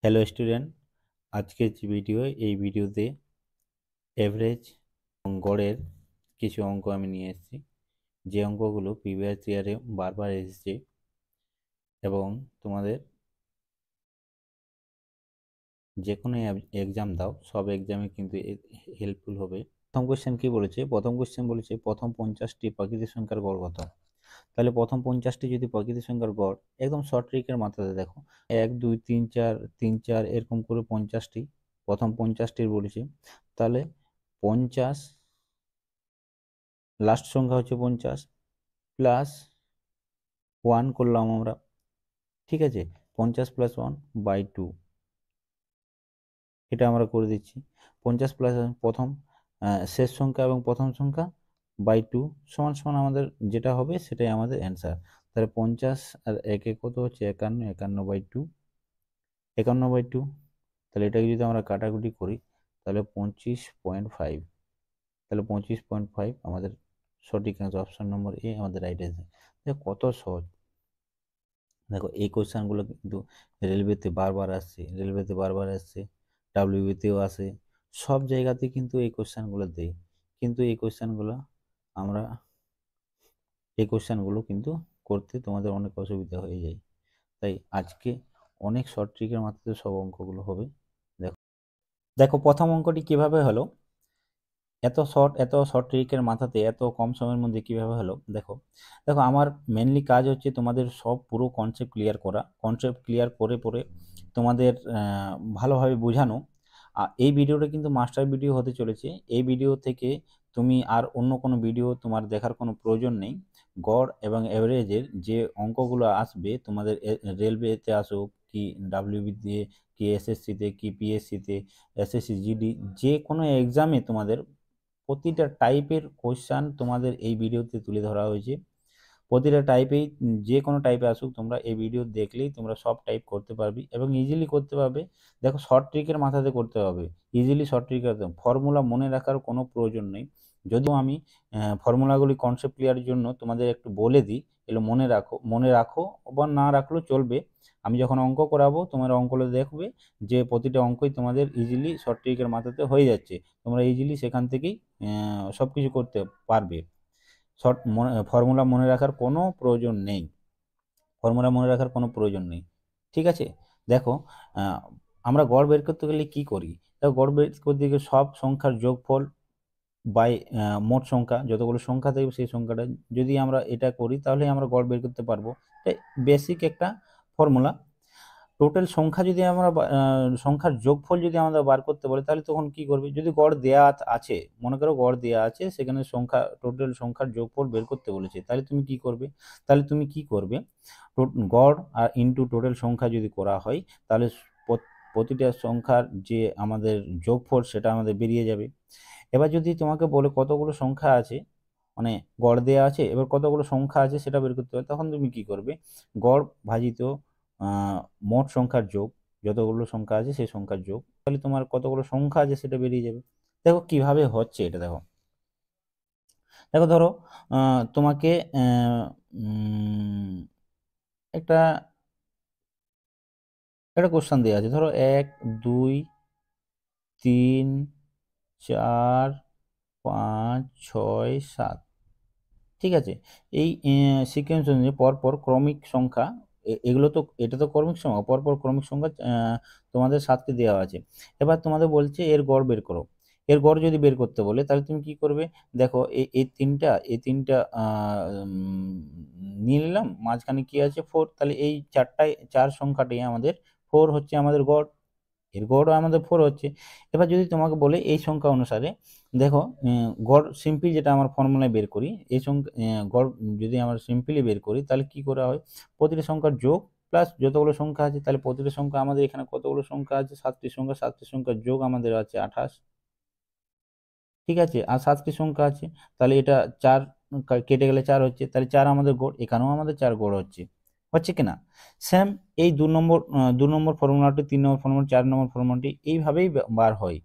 Hello student, আজকের যে video এই ভিডিওতে এভারেজ এবং গড়ের কিছু অঙ্ক আমি নিয়ে এসেছি। যে অঙ্কগুলো প্রিভিয়াস ইয়ারে বারবার এসেছে এবং তোমাদের যে কোনো এক্সাম দাও সব এক্সামে কিন্তু হেল্পফুল হবে। প্রথম কোশ্চেন কি বলেছে? প্রথম কোশ্চেন বলেছে প্রথম 50টি প্রাকৃতিক সংখ্যার গড় কত। তাহলে প্রথম 50টি যদি প্রাকৃতিক সংখ্যার গড়, একদম শর্ট ট্রিকের মাথাতে দেখো 1 2 3 4 3 4 এরকম করে 50টি প্রথম 50টির বলেছে। তাহলে 50 লাস্ট সংখ্যা হচ্ছে 50 প্লাস 1 করলাম আমরা, ঠিক আছে। 50 প্লাস 1 বাই 2 এটা আমরা করে দিচ্ছি। 50 প্লাস প্রথম শেষ সংখ্যা এবং প্রথম সংখ্যা বাই 2 সমান সমান আমাদের যেটা হবে সেটাই আমাদের অ্যান্সার। তাহলে 50 আর 1 কত হচ্ছে 51, 51 বাই 2, 51 বাই 2। তাহলে এটাকে যদি আমরা কাটাকুটি করি তাহলে 25.5, তাহলে 25.5 আমাদের সঠিক অ্যান্সার। অপশন নম্বর এ আমাদের রাইট অ্যান্সার। কত সহজ। দেখো এই কোশ্চেনগুলো কিন্তু রেলওয়েতে বারবার আসছে, ডাব্লিউবিতেও আসে, সব জায়গাতে কিন্তু এই কোশ্চেনগুলো দেয়। কিন্তু এই কোশ্চেনগুলো কিন্তু করতে তোমাদের অনেক অসুবিধা হয়ে যায়। তাই আজকে অনেক শর্ট ট্রিকের মাধ্যমে সব অঙ্কগুলো হবে। দেখো দেখো প্রথম অঙ্কটি কিভাবে হলো, এত শর্ট ট্রিকের মাথাতে এত কম সময়ের মধ্যে কিভাবে হলো। দেখো দেখো আমার মেনলি কাজ হচ্ছে তোমাদের সব পুরো কনসেপ্ট ক্লিয়ার করে তোমাদের ভালোভাবে বোঝানো। আর এই ভিডিওটা কিন্তু মাস্টার ভিডিও হতে চলেছে। এই ভিডিও থেকে তুমি আর অন্য কোনো ভিডিও তোমার দেখার কোনো প্রয়োজন নেই। গড় এবং এভারেজের যে অঙ্কগুলো আসবে তোমাদের রেলওয়েতে আসুক কি ডাব্লিউবিতে কি এসএসসিতে কি পিএসসিতে, এসএসসি জিডি, যে কোনো এক্সামে তোমাদের প্রতিটা টাইপের কোশ্চান তোমাদের এই ভিডিওতে তুলে ধরা হয়েছে। প্রতিটা টাইপেই যে কোনো টাইপে আসুক তোমরা এই ভিডিও দেখলেই তোমরা সব টাইপ করতে পারবে এবং ইজিলি করতে পারবে। দেখো শর্ট ট্রিকের মাথাতে করতে হবে, ইজিলি শর্ট ট্রিকের ফর্মুলা মনে রাখার কোনো প্রয়োজন নেই। যদিও আমি ফর্মুলাগুলি কনসেপ্ট ক্লিয়ারের জন্য তোমাদের একটু বলে দিই, এগুলো মনে রাখো বা না রাখলেও চলবে। আমি যখন অঙ্ক করাবো তোমার অঙ্কগুলো দেখবে যে প্রতিটা অঙ্কই তোমাদের ইজিলি শর্ট ট্রিকের মাথাতে হয়ে যাচ্ছে। তোমরা ইজিলি সেখান থেকেই সব কিছু করতে পারবে। ফর্মুলা মনে রাখার কোনো প্রয়োজন নেই, ঠিক আছে। দেখো আমরা গড় বের করতে গেলে কি করি? দেখো গড় বের করতে গেলে সব সংখ্যার যোগফল বাই মোট সংখ্যা, যতগুলো সংখ্যা থাকবে সেই সংখ্যাটা যদি আমরা এটা করি তাহলে আমরা গড় বের করতে পারবো। বেসিক একটা ফর্মুলা। টোটাল সংখ্যা যদি আমরা সংখ্যার যোগফল যদি আমরা বার করতে বলি তাহলে তখন কি করবে? যদি গড় দেয়া আছে, মনে করো গড় দেয়া আছে, সেখানে টোটাল সংখ্যার যোগফল বের করতে বলেছে, তাহলে তুমি কি করবে? গড় আর ইনটু টোটাল সংখ্যা যদি করা হয় তাহলে প্রতিটা সংখ্যার যে আমাদের যোগফল সেটা আমাদের বেরিয়ে যাবে। এবার যদি তোমাকে বলে কতগুলো সংখ্যা আছে, মানে গড় দেয়া আছে, এবার কতগুলো সংখ্যা আছে সেটা বের করতে হবে, তখন তুমি কি করবে? গড় ভাজিত মোট সংখ্যার যোগ, যতগুলো সংখ্যা আছে সেই সংখ্যার যোগ, তাহলে তোমার কতগুলো সংখ্যা আছে সেটা বেরিয়ে যাবে। দেখো কিভাবে হচ্ছে এটা। দেখো দেখো ধরো তোমাকে একটা একটা কোশ্চেন দেওয়া আছে। ধরো 1 2 3 4 5 6 7, ঠিক আছে। এই সিকোয়েন্স অনুযায়ী পরপর ক্রমিক সংখ্যা, এগুলো তো, এটা তো ক্রমিক সংখ্যা, পরপর ক্রমিক সংখ্যা তোমাদের 7কে দেওয়া আছে। এবার তোমাদের বলছে এর গড় বের করো। এর গড় যদি বের করতে বলে তাহলে তুমি কি করবে? দেখো এই তিনটা নিয়ে নিলাম, মাঝখানে কি আছে 4, তাহলে এই চার সংখ্যাটাই আমাদের 4 হচ্ছে আমাদের গড়, এর গড়ও আমাদের 4 হচ্ছে। এবার যদি তোমাকে বলে এই সংখ্যা অনুসারে, দেখো গড় সিম্পলি যেটা আমার ফর্মুলায় বের করি, এই সংখ্যা গড় যদি আমরা সিম্পলি বের করি তাহলে কি করা হয়? প্রতিটা সংখ্যার যোগ প্লাস যতগুলো সংখ্যা আছে, তাহলে প্রতিটা সংখ্যা আমাদের এখানে কতগুলো সংখ্যা আছে? 7টি সংখ্যা, 7টি সংখ্যার যোগ আমাদের আছে 28, ঠিক আছে। আর 7টি সংখ্যা আছে, তাহলে এটা 4 কেটে গেলে 4 হচ্ছে, তাহলে 4 আমাদের গড়, এখানেও আমাদের 4 গড় হচ্ছে কিনা? সেম এই 2 নম্বর ফর্মুলাটি, 3 নম্বর ফর্মুলা, 4 নম্বর ফর্মুলাটি এইভাবেই বার হয়,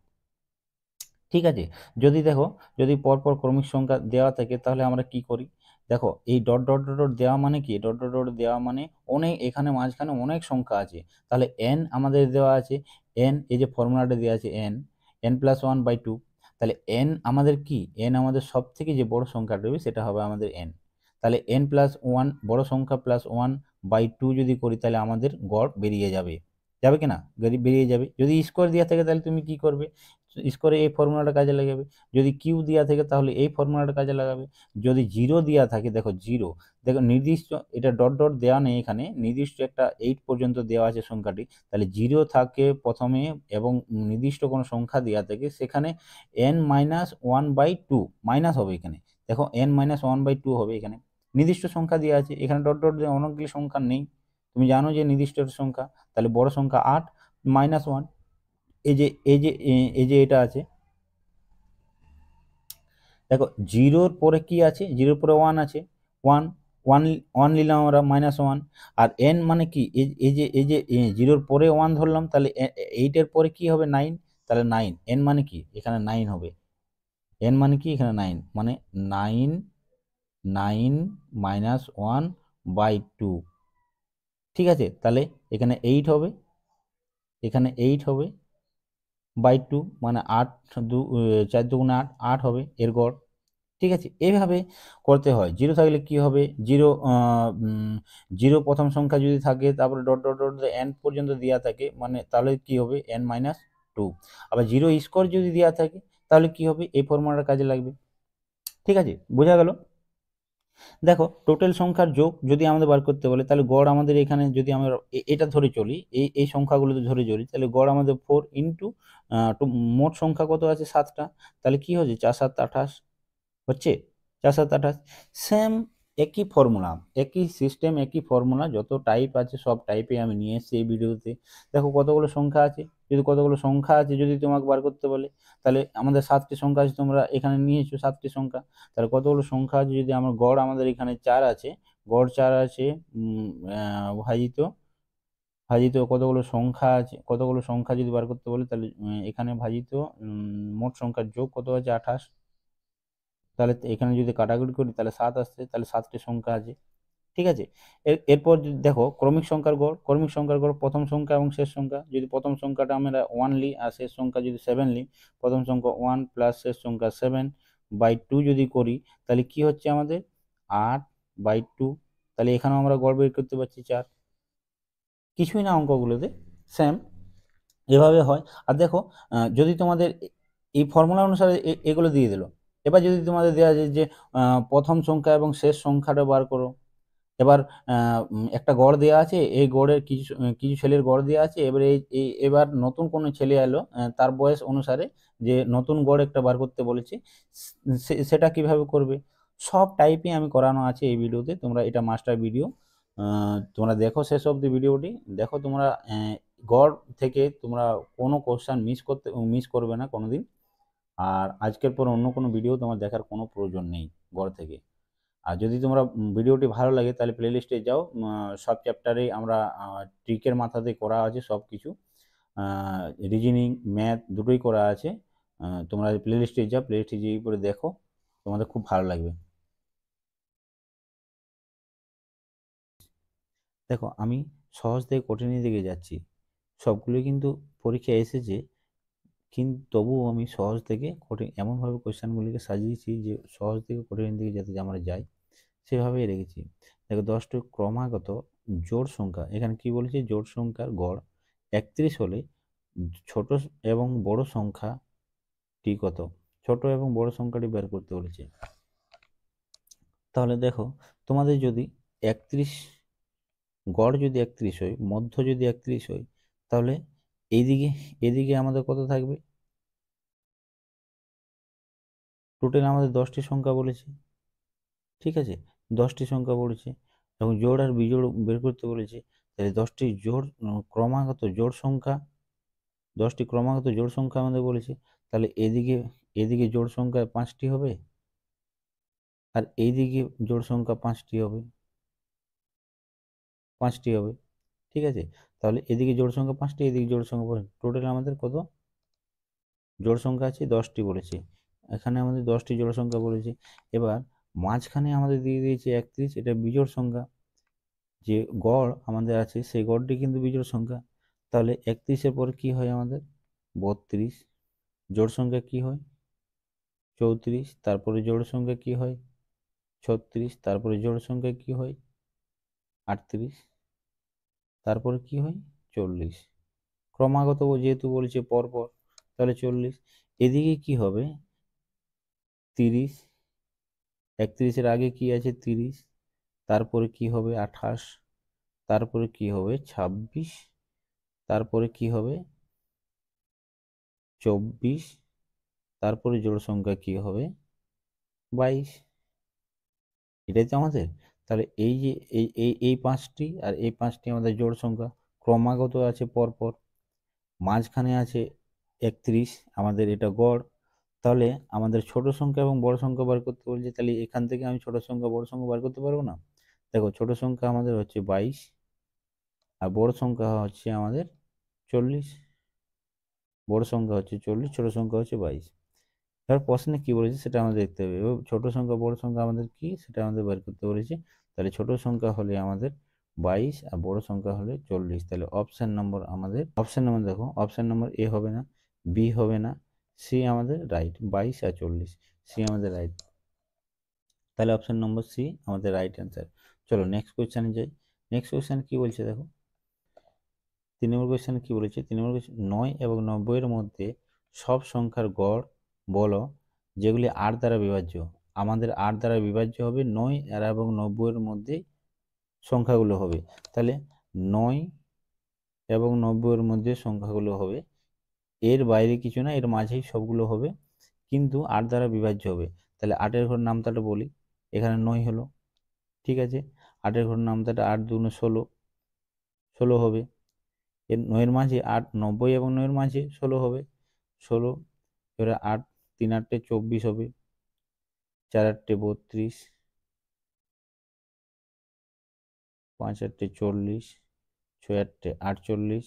ঠিক আছে। যদি দেখো যদি পরপর ক্রমিক সংখ্যা দেওয়া থাকে তাহলে আমরা কি করি? দেখো এই ডট ডট ডট ডট দেওয়া মানে কি, ডট ডট ডট দেওয়া মানে অনেক, এখানে মাঝখানে অনেক সংখ্যা আছে, তাহলে এন আমাদের দেওয়া আছে, এন এই যে ফর্মুলাটা দেওয়া আছে এন, n+1/2, তাহলে এন আমাদের কি, এন আমাদের সব থেকে যে বড় সংখ্যাটা হবে সেটা হবে আমাদের এন। তাহলে n+1 বড় সংখ্যা +1/2 যদি করি তাহলে আমাদের গড় বেরিয়ে যাবে, যাবে কি না, বেরিয়ে যাবে। যদি স্কোয়ার দেওয়া থাকে তাহলে তুমি কি করবে, স্কোয়ারে এই ফর্মুলাটা কাজে লাগাবে, যদি কিউ দেওয়া থাকে তাহলে এই ফর্মুলাটা কাজে লাগাবে, যদি জিরো দেওয়া থাকে, দেখো জিরো, দেখো নির্দিষ্ট, এটা ডট ডট দেওয়া নেই এখানে, নির্দিষ্ট একটা 8 পর্যন্ত দেওয়া আছে সংখ্যাটি, তাহলে জিরো থাকে প্রথমে এবং নির্দিষ্ট কোনো সংখ্যা দেওয়া থাকে সেখানে n-1/2 মাইনাস হবে এখানে, দেখো n-1/2 হবে এখানে, নির্দিষ্ট সংখ্যা দেওয়া আছে, এখানে ডট ডট দিয়ে অনেকগুলি সংখ্যা নেই, তুমি জানো যে নির্দিষ্ট সংখ্যা, তাহলে বড় সংখ্যা 8 -1, এই যে এটা আছে, দেখো জিরোর পরে কি আছে, জিরোর পরে ওয়ান আছে, ওয়ান ওয়ান ওয়ান নিলাম আমরা -1, আর এন মানে কি, এই যে জিরোর পরে ওয়ান ধরলাম, তাহলে এইটের পরে কি হবে 9, তাহলে 9, এন মানে কি এখানে 9 হবে, এন মানে কি এখানে 9, মানে 9 -1/2, ঠিক আছে, তাহলে এখানে 8 হবে, এখানে 8 হবে বাই 2, মানে 8 4 2 8, 8 হবে এর গড়, ঠিক আছে। এইভাবে করতে হয়। জিরো থাকলে কি হবে, জিরো জিরো প্রথম সংখ্যা যদি থাকে তারপরে ডট ডট ডট এন পর্যন্ত দেওয়া থাকে, মানে তাহলে কি হবে n-2, আবার জিরো স্কোয়ার যদি দেওয়া থাকে তাহলে কি হবে, এই ফর্মুলার কাজে লাগবে, ঠিক আছে, বোঝা গেল। দেখো টোটাল সংখ্যার যোগ যদি আমাদের বার করতে বলে তাহলে গড় আমাদের এখানে যদি আমরা এটা ধরে চলি, এই সংখ্যাগুলো ধরে চলি, তাহলে গড় আমাদের 4 ইন্টু মোট সংখ্যা কত আছে 7টা, তাহলে কি হচ্ছে 4 7 28 হচ্ছে, 4 7 28, সেম একই ফর্মুলা, একই সিস্টেম, একই ফর্মুলা, যত টাইপ আছে সব টাইপে আমি নিয়ে এসেছি এই ভিডিওতে। দেখো কতগুলো সংখ্যা আছে, যদি কতগুলো সংখ্যা আছে যদি তোমাকে বার করতে বলে, তাহলে আমাদের 7টি সংখ্যা আছে, তোমরা এখানে নিয়েছো 7টি সংখ্যা, তাহলে কতগুলো সংখ্যা আছে, যদি আমার গড় আমাদের এখানে 4 আছে, গড় 4 আছে, ভাজিত ভাজিত কতগুলো সংখ্যা আছে, কতগুলো সংখ্যা যদি বার করতে বলে তাহলে এখানে ভাজিত মোট সংখ্যার যোগ কত আছে 28, তাহলে এখানে যদি কাটাকুটি করি তাহলে 7 আসছে, তাহলে 7টি সংখ্যা আছে, ঠিক আছে। এরপর দেখো ক্রমিক সংখ্যার গড়, ক্রমিক সংখ্যার গড় প্রথম সংখ্যা এবং শেষ সংখ্যা, যদি প্রথম সংখ্যাটা আমরা 1 নিই আর শেষ সংখ্যা যদি 7 নিই, প্রথম সংখ্যা 1 প্লাস শেষ সংখ্যা 7/2 যদি করি তাহলে কি হচ্ছে আমাদের 8/2, তাহলে এখানেও আমরা গড় বের করতে পারছি 4, কিছুই না অঙ্কগুলোতে সেম এভাবে হয়। আর দেখো যদি তোমাদের এই ফর্মুলা অনুসারে এগুলো দিয়ে দিল, এবার যদি তোমাদের দেওয়া যায় যে প্রথম সংখ্যা এবং শেষ সংখ্যাটা বার করো, এবার একটা গড় দেওয়া আছে, এই গড়ের কিছু কিছু ছেলের গড় দেওয়া আছে, এবার এবার নতুন কোনো ছেলে এলো, তার বয়স অনুসারে যে নতুন গড় একটা বার করতে বলেছে, সেটা কিভাবে করবে, সব টাইপে আমি করানো আছে এই ভিডিওতে, তোমরা এটা মাস্টার ভিডিও, তোমরা দেখো শেষ অবধি ভিডিওটি দেখো, তোমরা গড় থেকে তোমরা কোনো কোশ্চেন মিস করবে না কোনোদিন, আর আজকের পর অন্য কোনো ভিডিও তোমার দেখার কোনো প্রয়োজন নেই গড় থেকে। আর যদি তোমরা ভিডিওটি ভালো লাগে তাহলে প্লেলিস্টে যাও, সব চ্যাপ্টারে আমরা ট্রিকের মাথাতে করা আছে সব কিছু, রিজনিং ম্যাথ দুটোই করা আছে, তোমরা প্লেলিস্টে যাও, প্লেলিস্টে গিয়ে পরে দেখো, তোমাদের খুব ভালো লাগবে। দেখো আমি সহজ থেকে কঠিনের দিকে যাচ্ছি, সবগুলো কিন্তু পরীক্ষা এসেছে, কিন্তু তবুও আমি সহজ থেকে কঠিন এমনভাবে কোশ্চেনগুলিকে সাজিয়েছি যে সহজ থেকে কঠিনের দিকে যাতে আমরা যাই সেভাবেই রেখেছি। দেখো 10টি ক্রমাগত জোড় সংখ্যা, এখানে কি বলেছে, জোড় সংখ্যার গড় 31 হলে ছোট এবং বড় সংখ্যাটি কত, ছোট এবং বড় সংখ্যাটি বের করতে বলেছে। তাহলে দেখো তোমাদের যদি 31 গড় যদি 31 হয়, মধ্য যদি 31 হয়, তাহলে এইদিকে এদিকে আমাদের কত থাকবে, টোটাল আমাদের 10টি সংখ্যা বলেছে, ঠিক আছে, 10টি সংখ্যা বলেছে এবং জোড় আর বিজোড় বের করতে বলেছে, তাহলে 10টি জোড় ক্রমাগত জোড় সংখ্যা, 10টি ক্রমাগত জোড় সংখ্যা আমাদের বলেছে, তাহলে এদিকে এদিকে জোড় সংখ্যা 5টি হবে আর এইদিকে জোড় সংখ্যা 5টি হবে, 5টি হবে, ঠিক আছে, তাহলে এদিকে জোড় সংখ্যা 5টি, এদিকে জোড় সংখ্যা 5, টোটাল আমাদের কত জোড় সংখ্যা আছে 10টি বলেছে, এখানে আমাদের 10টি জোড় সংখ্যা বলেছে। এবার মাঝখানে আমাদের দিয়ে দিয়েছে 31, এটা বিজোড় সংখ্যা। যে গড় আমাদের আছে সেই গড়টি কিন্তু বিজোড় সংখ্যা। তাহলে 31-এর পর কি হয় আমাদের? 32। জোড় সংখ্যা কি হয়? 34। তারপরে জোড় সংখ্যা কি হয়? 36। তারপরে জোড় সংখ্যা কি হয়? 38। তারপরে কি হয়? 40। ক্রমাগত যেহেতু বলছে পরপর, তাহলে 40। এদিকে কি হবে? 30। 31-এর আগে কি আছে? 30। তারপরে কি হবে? 28। তারপরে কি হবে? 26। তারপরে কি হবে? 24। তারপরে জোড় সংখ্যা কি হবে? 22। এটাই তো আমাদের। তাহলে এই যে এই 5টি আর এই 5টি আমাদের জোড় সংখ্যা, ক্রমাগত আছে পরপর, মাঝখানে আছে 31, আমাদের এটা গড়। তাহলে আমাদের ছোট সংখ্যা এবং বড় সংখ্যা বার করতে বলছে, তাহলে এখান থেকে আমি ছোট সংখ্যা বড় সংখ্যা বার করতে পারবো না? দেখো, ছোট সংখ্যা আমাদের হচ্ছে 22 আর বড় সংখ্যা হচ্ছে আমাদের 40। বড় সংখ্যা হচ্ছে 40, ছোট সংখ্যা হচ্ছে 22। এবার প্রশ্নে কি বলেছে সেটা আমাদের দেখতে হবে। এবার ছোট সংখ্যা বড় সংখ্যা আমাদের কি সেটা আমাদের বের করতে বলেছে। তাহলে ছোট সংখ্যা হলে আমাদের 22 আর বড় সংখ্যা হলে 40। তাহলে অপশন নম্বর দেখো, অপশন নম্বর এ হবে না, বি হবে না, সি আমাদের রাইট। 22 আর 40, সি আমাদের রাইট। তাহলে অপশন নম্বর সি আমাদের রাইট অ্যান্সার। চলো নেক্সট কোয়েশ্চেনে যাই। নেক্সট কোয়েশ্চেন কি বলছে দেখো, 3 নম্বর কোয়েশ্চেনে কি বলেছে? 3 নম্বর কোয়েশ্চেন, 9 এবং 90 এর মধ্যে সব সংখ্যার গড় বলো যেগুলি 8 দ্বারা বিভাজ্য। আমাদের 8 দ্বারা বিভাজ্য হবে 9 এবং 90 এর মধ্যে সংখ্যাগুলো হবে। তাহলে 9 এবং 90 এর মধ্যে সংখ্যাগুলো হবে, এর বাইরে কিছু না, এর মাঝেই সবগুলো হবে, কিন্তু 8 দ্বারা বিভাজ্য হবে। তাহলে 8-এর ঘর নামতাটা বলি, এখানে 9 হলো, ঠিক আছে। 8-এর ঘর নামতাটা 8 দুগুণে 16, 16 হবে। এর 9-এর মাঝে 8, 90 এবং 9-এর মাঝে 16 হবে, 16। এবারে 8, 3 8 24 হবে, 4 8 32, 5 8 40, 6 8 48,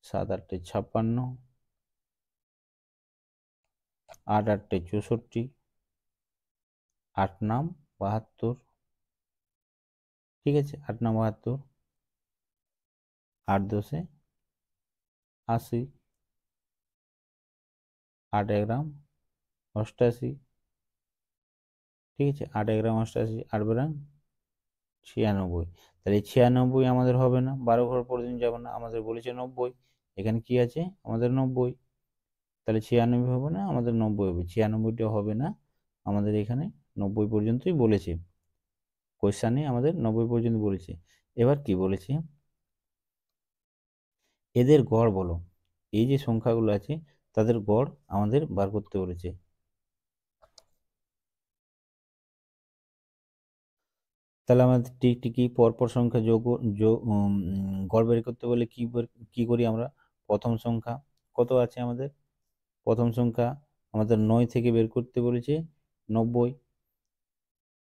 7 8 56, 8 8 64, 8 নাম 72, ঠিক আছে। 8 নাম 72, 8 10 80, 8 এগারো 88, ঠিক আছে। 8 এগারো 88, 8 বেরাং 96। তাহলে 96 আমাদের হবে না, 12 ঘর পর্যন্ত যাবে না, আমাদের বলেছে 90। এখানে কি আছে? আমাদের 90। তাহলে 96 হবে না, আমাদের 90 হবে। 96টা হবে না, আমাদের এখানে 90 পর্যন্তই বলেছে। কোয়েশ্চানে আমাদের 90 পর্যন্ত বলেছে। এবার কি বলেছে? এদের গড় বলো। এই যে সংখ্যাগুলো আছে তাদের গড় আমাদের বার করতে বলেছে। তাহলে আমাদের টিকটিকি পরপর সংখ্যা গড় বের করতে বলে কি করি আমরা? প্রথম সংখ্যা কত আছে আমাদের? প্রথম সংখ্যা আমাদের 9 থেকে বের করতে বলেছে 90,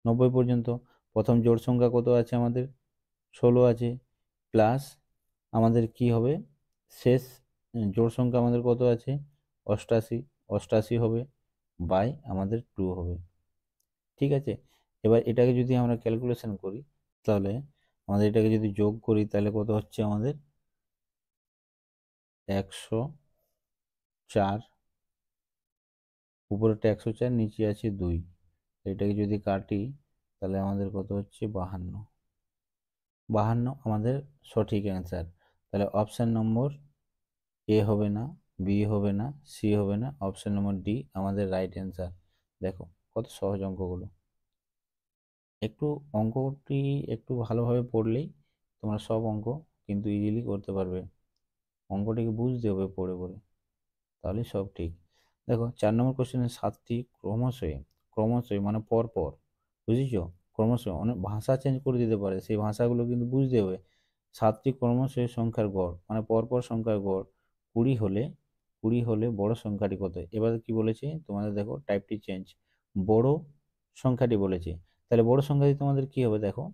90 পর্যন্ত। প্রথম জোড় সংখ্যা কত আছে আমাদের? 16 আছে, প্লাস আমাদের কি হবে? শেষ জোড় সংখ্যা আমাদের কত আছে? 88, 88 হবে, বাই আমাদের 2 হবে, ঠিক আছে। এবার এটাকে যদি আমরা ক্যালকুলেশন করি, তাহলে আমাদের এটাকে যদি যোগ করি তাহলে কত হচ্ছে আমাদের? 104, উপরেরটা 104, নিচে আছে 2। এটাকে যদি কাটি তাহলে আমাদের কত হচ্ছে? 52। 52 আমাদের সঠিক অ্যান্সার। তাহলে অপশান নম্বর এ হবে না, বি হবে না, সি হবে না, অপশান নম্বর ডি আমাদের রাইট অ্যান্সার। দেখো কত সহজ অঙ্কগুলো। একটু অঙ্কটি একটু ভালোভাবে পড়লেই তোমরা সব অঙ্ক কিন্তু ইজিলি করতে পারবে। অঙ্কটিকে বুঝতে হবে পড়ে পড়ে, তাহলে সব ঠিক। দেখো 4 নম্বর কোশ্চেনে 7টি ক্রমশই মানে পর পর, বুঝেছো? ক্রমশই অনেক ভাষা চেঞ্জ করে দিতে পারে, সেই ভাষাগুলো কিন্তু বুঝতে হবে। 7টি ক্রমশই সংখ্যার গড় মানে পরপর সংখ্যার গড় 20 হলে, বড় সংখ্যাটি কত? এবার কি বলেছে তোমাদের? দেখো টাইপটি চেঞ্জ, বড় সংখ্যাটি বলেছে। তাহলে বড় সংখ্যাটি তোমাদের কি হবে? দেখো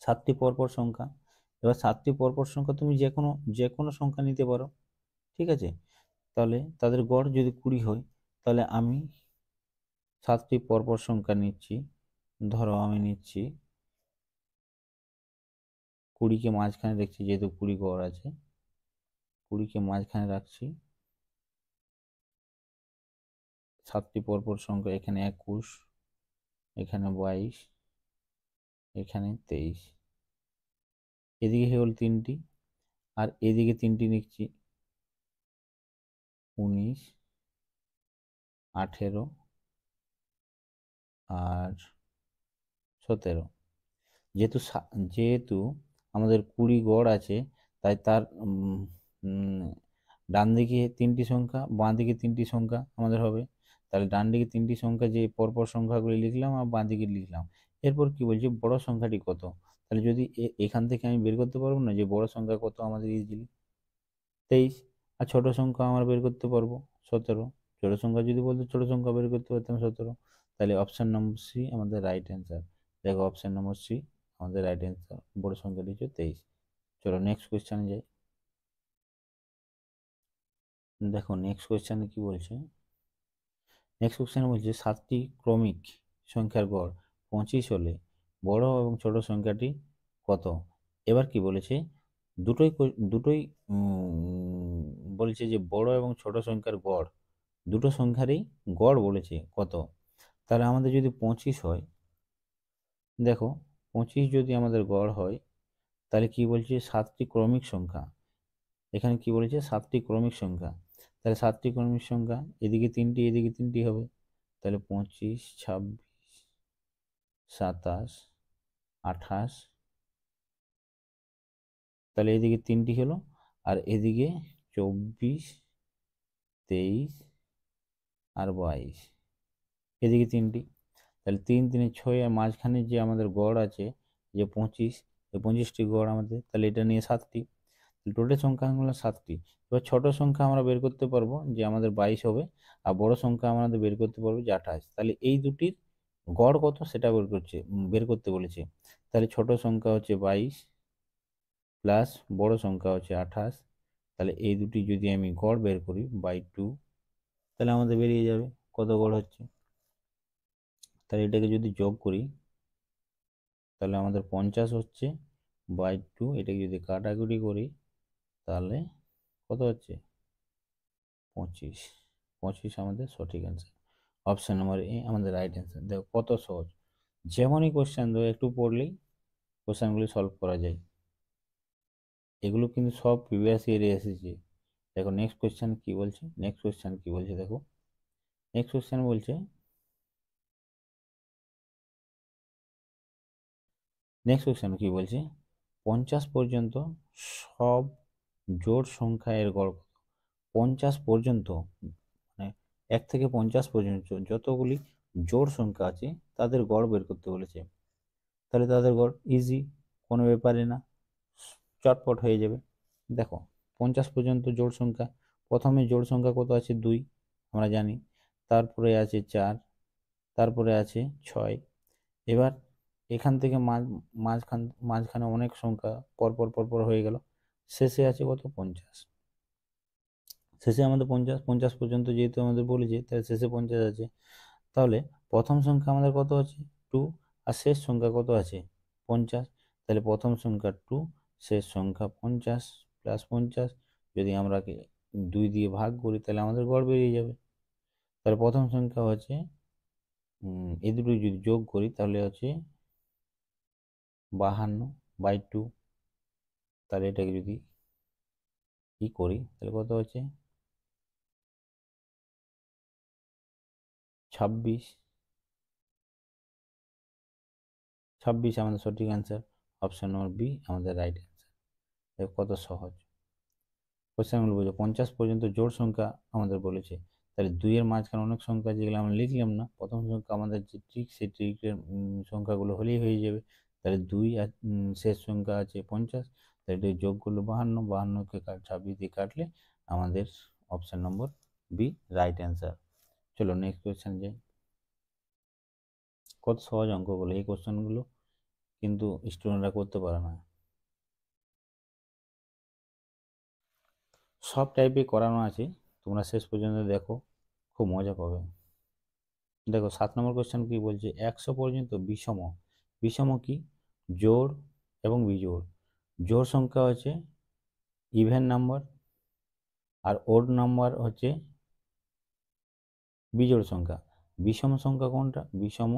7টি পরপর সংখ্যা। এবার 7টি পরপর সংখ্যা তুমি যে কোনো সংখ্যা নিতে পারো, ঠিক আছে। তাহলে তাদের গড় যদি 20 হয়, তাহলে আমি 7টি পরপর সংখ্যা নিচ্ছি। ধরো আমি নিচ্ছি 20কে মাঝখানে রাখছি, যেহেতু 20 গড় আছে, 20কে মাঝখানে রাখছি। 7টি পরপর সংখ্যা, এখানে 21, এখানে 22, এখানে 23। এদিকে হয়ে গেল 3টি, আর এদিকে 3টি নিচ্ছি, 19, 18 আর 17। যেহেতু আমাদের 20 গড় আছে, তাই তার ডান দিকে 3টি সংখ্যা, বাঁ দিকে 3টি সংখ্যা আমাদের হবে। তাহলে ডান দিকে 3টি সংখ্যা যে পরপর সংখ্যাগুলি লিখলাম, আর বাঁ দিকে লিখলাম। এরপর কি বলছি, বড় সংখ্যাটি কত। তাহলে যদি এখান থেকে আমি বের করতে পারবো না যে বড় সংখ্যা কত আমাদের ইজিলি, 23। আর ছোট সংখ্যা আমরা বের করতে পারবো 17। ছোট সংখ্যা যদি বলতো, ছোট সংখ্যা বের করতে পারতাম 17। তাহলে অপশন নম্বর সি আমাদের রাইট অ্যান্সার। দেখো অপশন নম্বর সি আমাদের রাইট অ্যান্সার, বড় সংখ্যাটি হচ্ছে 23। চলো নেক্সট কোয়েশ্চেনে যাই। দেখো নেক্সট কোয়েশ্চেনে কি বলছে। নেক্সট কোয়েশ্চেনে বলছে 7টি ক্রমিক সংখ্যার গড় 25 হলে বড় এবং ছোট সংখ্যাটি কত। এবার কি বলেছে, দুটোই বলেছে যে বড় এবং ছোট সংখ্যার গড়, দুটো সংখ্যারই গড় বলেছে কত। তাহলে আমাদের যদি 25 হয়, দেখো 25 যদি আমাদের গড় হয়, তাহলে কি বলছে 7টি ক্রমিক সংখ্যা। এখানে কি বলেছে 7টি ক্রমিক সংখ্যা। তাহলে 7টি ক্রমিক সংখ্যা, এদিকে 3টি এদিকে 3টি হবে। তাহলে 25, 26, 27, 28। তাহলে এদিকে 3টি হলো, আর এদিকে 24, 23 আর 22, এদিকে 3টি। তাহলে 3 3 6, আর মাঝখানে যে আমাদের গড় আছে যে 25, এই 25টি গড় আমাদের, তাহলে এটা নিয়ে 7টি। টোটাল সংখ্যা হলো 7টি। এবার ছোট সংখ্যা আমরা বের করতে পারবো যে আমাদের 22 হবে, আর বড় সংখ্যা আমাদের বের করতে পারবো যে 28। তাহলে এই দুটির গড় কত সেটা বের করতে বলেছে। তাহলে ছোট সংখ্যা হচ্ছে 22 প্লাস বড় সংখ্যা হচ্ছে 28। তাহলে এই দুটি যদি আমি গড় বের করি বাই 2, তাহলে আমাদের বেরিয়ে যাবে কত গড় হচ্ছে। তাহলে এটাকে যদি যোগ করি, তাহলে আমাদের 50 হচ্ছে বাই 2। এটাকে যদি কাটাকুটি করি, তাহলে কত হচ্ছে 25। 25 আমাদের সঠিক অ্যান্সার। অপশন নাম্বার এ আমাদের রাইট অ্যান্সার। দেখো কত সহজ, যেমনই কোশ্চেন দেবো একটু পড়লেই কোশ্চেনগুলি সলভ করা যায়। এগুলো কিন্তু সব প্রিভিয়াস ইয়ারে এসেছে। দেখো নেক্সট কোশ্চেন কি বলছে। দেখো নেক্সট কোশ্চেন বলছে, নেক্সট কোশ্চেন কি বলছে, 50 পর্যন্ত সব জোড় সংখ্যা এর গড় কত। 50 পর্যন্ত মানে 1 থেকে 50 পর্যন্ত যতগুলি জোড় সংখ্যা আছে তাদের গড় বের করতে বলেছে। তাহলে তাদের গড় ইজি, কোনো ব্যাপারই না, চটপট হয়ে যাবে। দেখো 50 পর্যন্ত জোড় সংখ্যা, প্রথমে জোড় সংখ্যা কত আছে 2 আমরা জানি, তারপরে আছে 4, তারপরে আছে 6। এবার এখান থেকে মাঝখানে অনেক সংখ্যা পরপর পরপর হয়ে গেল, শেষে আছে কত 50। শেষে আমাদের 50 পর্যন্ত যেহেতু আমাদের বলেছে, তাহলে শেষে 50 আছে। তাহলে প্রথম সংখ্যা আমাদের কত আছে 2, আর শেষ সংখ্যা কত আছে 50। তাহলে প্রথম সংখ্যা 2, শেষ সংখ্যা 50 প্লাস 50 যদি আমরা 2 দিয়ে ভাগ করি, তাহলে আমাদের গড় বেরিয়ে যাবে। তাহলে প্রথম সংখ্যা হচ্ছে এই দুটো যদি যোগ করি, তাহলে হচ্ছে 52 বাই 2। তাহলে এটাকে যদি কি করি, তাহলে কত হচ্ছে 26। 26 আমাদের সঠিক অ্যান্সার। অপশন নম্বর বি আমাদের রাইট অ্যান্সার। দেখো কত সহজ কোশ্চেনগুলো বুঝো। 50 পর্যন্ত জোড় সংখ্যা আমাদের বলেছে, তাহলে 2 এর মাঝখানে অনেক সংখ্যা যেগুলো আমরা লিখলাম না, প্রথম সংখ্যা আমাদের যে ট্রিক, সেই ট্রিকের সংখ্যাগুলো হলেই হয়ে যাবে। তাহলে 2 আর শেষ সংখ্যা আছে 50, তাহলে এটা যোগ করলে 52, 52কে 26 দিয়ে কাটলে আমাদের option number B right answer. চলো নেক্সট কোয়েশ্চেন যাই। কত সহজ অঙ্কগুলো, এই কোশ্চেনগুলো কিন্তু স্টুডেন্টরা করতে পারে না। সব টাইপে করানো আছে, তোমরা শেষ পর্যন্ত দেখো, খুব মজা পাবে। দেখো 7 নম্বর কোশ্চেন কি বলছে, 100 পর্যন্ত বিষম। বিষম কি? জোড় এবং বিজোড়। জোড় সংখ্যা হচ্ছে ইভেন নাম্বার, আর ওড নাম্বার হচ্ছে বিজোড় সংখ্যা। বিষম সংখ্যা কোনটা? বিষম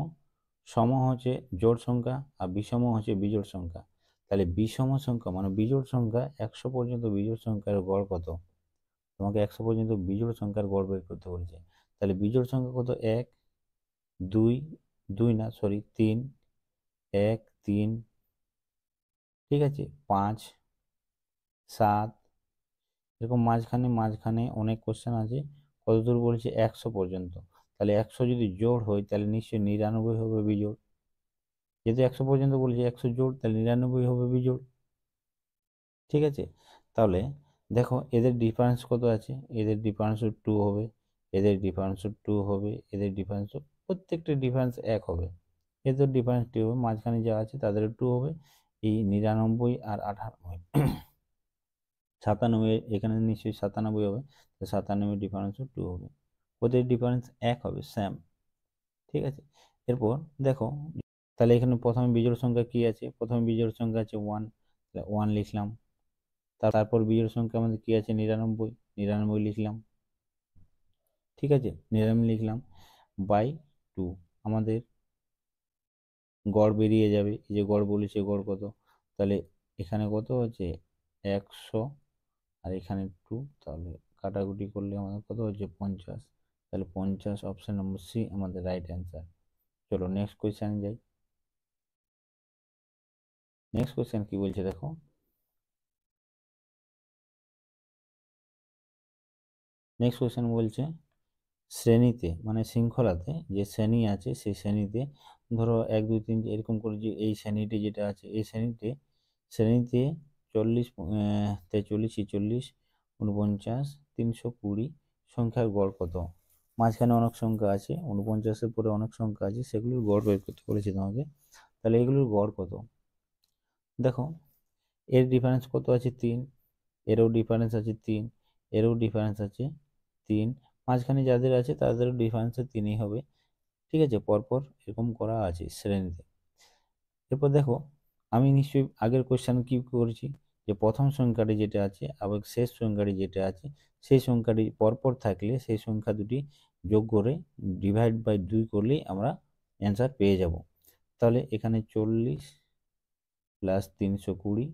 সম হচ্ছে জোড় সংখ্যা, আর বিষম হচ্ছে বিজোড় সংখ্যা। তাহলে বিষম সংখ্যা মানে বিজোড় সংখ্যা, 100 পর্যন্ত বিজোড় সংখ্যার গড় কত? তোমাকে 100 পর্যন্ত বিজোড় সংখ্যার গড় বের করতে বলেছে। তাহলে বিজোড় সংখ্যা কত? 1, 2, 2 না সরি 3, 1, 3, ঠিক আছে, 5, 7, এরকম মাঝখানে মাঝখানে অনেক কোশ্চেন আছে। কতদূর বলছে? 100 পর্যন্ত। তাহলে 100 যদি জোড় হয় তাহলে নিশ্চয়ই 99 হবে বিজোড়। যেহেতু 100 পর্যন্ত বলছে 100 জোড়, তাহলে 99 হবে বিজোড়। ঠিক আছে, তাহলে দেখো এদের ডিফারেন্স কত আছে। এদের ডিফারেন্সও 2 হবে, এদের ডিফারেন্সও 2 হবে, এদের ডিফারেন্সও, প্রত্যেকটা ডিফারেন্স 1 হবে। এদের ডিফারেন্স 2 হবে, মাঝখানে যা আছে তাদেরও 2 হবে। এই 99 আর 98, 97, এখানে নিশ্চয়ই 97 হবে, তো 97 ডিফারেন্সও 2 হবে। ওদের ডিফারেন্স 1 হবে, সেম। ঠিক আছে, এরপর দেখো, তাহলে এখানে প্রথমে বিজোড় সংখ্যা কি আছে? প্রথমে বিজোড় সংখ্যা আছে 1, 1 লিখলাম। তারপর বিজোড় সংখ্যা আমাদের কি আছে? 99, 99 লিখলাম। ঠিক আছে, 99 লিখলাম বাই 2। আমাদের গড় বেরিয়ে যাবে, এই যে গড় বলেছে, গড় কত? তাহলে এখানে কত হচ্ছে? 100, আর এখানে 2, তাহলে কাটাকুটি করলে আমাদের কত হচ্ছে? 50। তাহলে 50, অপশন নম্বর সি আমাদের রাইট অ্যান্সার। চলো নেক্সট কোয়েশ্চেনে যাই। নেক্সট কোয়েশ্চেন কি বলছে দেখো, নেক্সট কোয়েশ্চেন বলছে শ্রেণীতে মানে শৃঙ্খলাতে যে শ্রেণী আছে সেই শ্রেণীতে, ধরো 1, 2, 3 এরকম করে, যে এই শ্রেণীটি যেটা আছে এই শ্রেণীতে 40, 43, 46, 49, 320 সংখ্যার গড় কত? মাঝখানে অনেক সংখ্যা আছে, 49-এর পরে অনেক সংখ্যা আছে, সেগুলোর গড় বের করতে বলেছি তোমাকে। তাহলে এগুলোর গড় কত? দেখো এর ডিফারেন্স কত আছে? 3, এরও ডিফারেন্স আছে 3, এরও ডিফারেন্স আছে 3, মাঝখানে যাদের আছে তাদেরও ডিফারেন্স 3ই হবে। ঠিক আছে, পরপর এরকম করা আছে শ্রেণীতে। এরপর দেখো, আমি নিশ্চয়ই আগের কোশ্চেন কি করেছি, যে প্রথম সংখ্যাটি যেটা আছে আবার শেষ সংখ্যাটি যেটা আছে সেই সংখ্যাটি পরপর থাকলে সেই সংখ্যা দুটি যোগ করে ডিভাইড বাই 2 করলেই আমরা অ্যান্সার পেয়ে যাব। তাহলে এখানে 40 প্লাস 320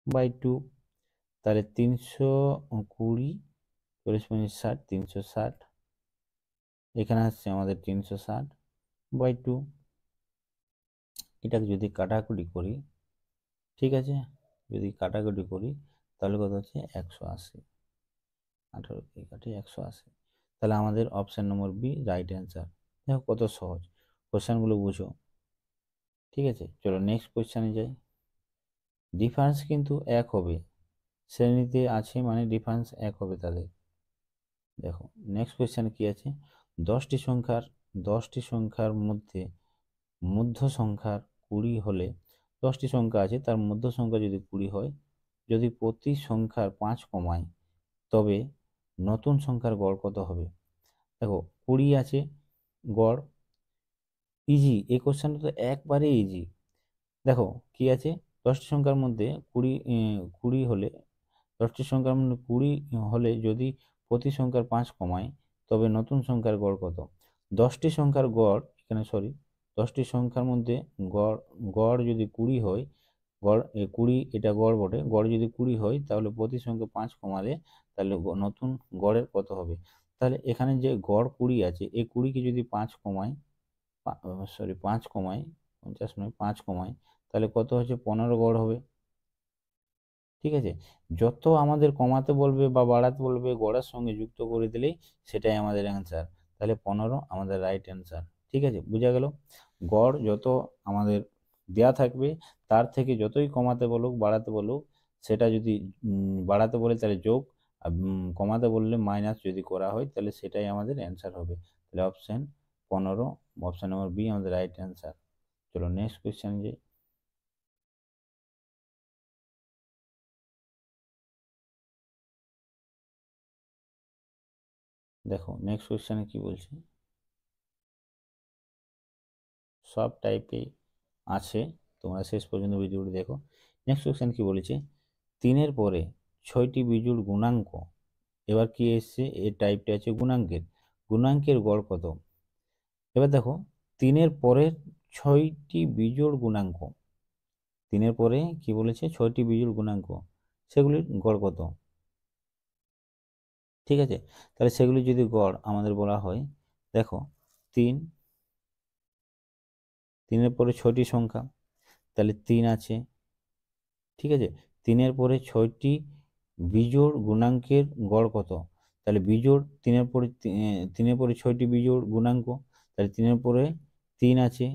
বাই 2, তাহলে 320, 40, 50, 60, 360, এখানে আসছে আমাদের 360 বাই 2। এটাকে যদি কাটাকুটি করি, ঠিক আছে, যদি কাটাকুটি করি তাহলে কত হচ্ছে? 180, 18 কে কাটে 180। তাহলে আমাদের option number B right answer. দেখো কত সহজ, কোশ্চেনগুলো বুঝো। ঠিক আছে, চলো নেক্সট কোশ্চেনে যাই। ডিফারেন্স কিন্তু 1 হবে, শ্রেণীতে আছে মানে ডিফারেন্স 1 হবে তাদের। দেখো নেক্সট কোয়েশ্চেন কি আছে, 10টি সংখ্যার মধ্যে মধ্য সংখ্যার 20 হলে, 10টি সংখ্যা আছে তার মধ্য সংখ্যা যদি 20 হয়, যদি প্রতি সংখ্যার 5 কমায় তবে নতুন সংখ্যার গড় কত হবে? দেখো 20 আছে গড়, ইজি, এই কোশ্চেনটা তো একবারে ইজি। দেখো কি আছে, 10টি সংখ্যার মধ্যে 20 হলে, 10টি সংখ্যার মধ্যে 20 হলে যদি প্রতি সংখ্যার 5 কমায় তবে নতুন সংখ্যার গড় কত? 10টি সংখ্যার গড়, এখানে সরি, 10টি সংখ্যার মধ্যে গড়, গড় যদি 20 হয়, গড় 20, এটা গড় বটে, গড় যদি 20 হয় তাহলে প্রতি সংখ্যা 5 কমালে তাহলে নতুন গড়ের কত হবে? তাহলে এখানে যে গড় 20 আছে, এই 20কে যদি 5 কমায়, সরি 5 কমায়, 50 নয় 5 কমায়, তাহলে কত হচ্ছে? 15 গড় হবে। ঠিক আছে, যত আমাদের কমাতে বলবে বা বাড়াতে বলবে গড়ের সঙ্গে যুক্ত করে দিলেই সেটাই আমাদের অ্যান্সার। তাহলে 15 আমাদের রাইট অ্যান্সার। ঠিক আছে, বোঝা গেল? গড় যত আমাদের দেয়া থাকবে তার থেকে যতই কমাতে বলুক বাড়াতে বলুক, সেটা যদি বাড়াতে বলে তাহলে যোগ, আর কমাতে বললে মাইনাস যদি করা হয় তাহলে সেটাই আমাদের অ্যান্সার হবে। তাহলে অপশন 15, অপশন নম্বর বি আমাদের রাইট অ্যান্সার। চলো নেক্সট কোয়েশ্চেন যাই। দেখো নেক্সট কোয়েশ্চেনে কি বলছে, সব টাইপে আছে, তোমরা শেষ পর্যন্ত ভিডিওটি দেখো। নেক্সট কোয়েশ্চেন কি বলেছে, 3-এর পরে 6টি বিজোড় গুণাঙ্ক। এবার কি এসছে, এই টাইপটা আছে গুণাঙ্কের, গুণাঙ্কের গড় কত। এবার দেখো 3-এর পরে 6টি বিজোড় গুণাঙ্ক, 3-এর পরে কি বলেছে 6টি বিজোড় গুণাঙ্ক, সেগুলির গড় কত। ঠিক আছে, তাহলে সেগুলি যদি গড় আমাদের বলা হয়, দেখো 3-এর পরে 6টি সংখ্যা, তাহলে 3 আছে। ঠিক আছে, 3-এর পরে 6টি বিজোড় গুণাঙ্কের গড় কত, তাহলে বিজোড় 3-এর পরে 3-এর পরে 6টি বিজোড় গুণাঙ্ক, তাহলে 3-এর পরে 3 আছে,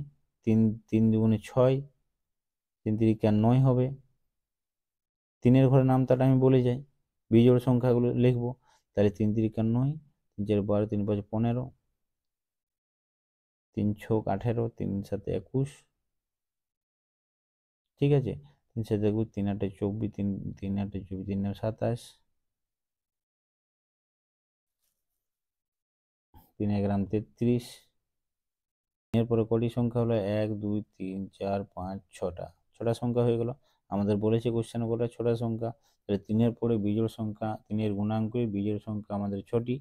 3 3 দুগুণে 6, 3 3 9 হবে। 3-এর ঘরে নামতাটা আমি বলে যাই, বিজোড় সংখ্যাগুলো লিখবো, তাহলে 3 3 9, 3 4 12, 3 5 15, 3 6 18, 3 7 21। ঠিক আছে, 3 7 21, 3 8 24, 3 3 8 24, 3 9 27, 3 11 33। এরপরে কটি সংখ্যা হলো, 1 2 3 4 5 6টা সংখ্যা হয়ে গেল। আমাদের বলেছে কোশ্চেনে বলে 6টা সংখ্যা, তাহলে 3-এর পরে বিজোড় সংখ্যা, 3-এর গুণাঙ্কে বিজোড় সংখ্যা আমাদের 6টি,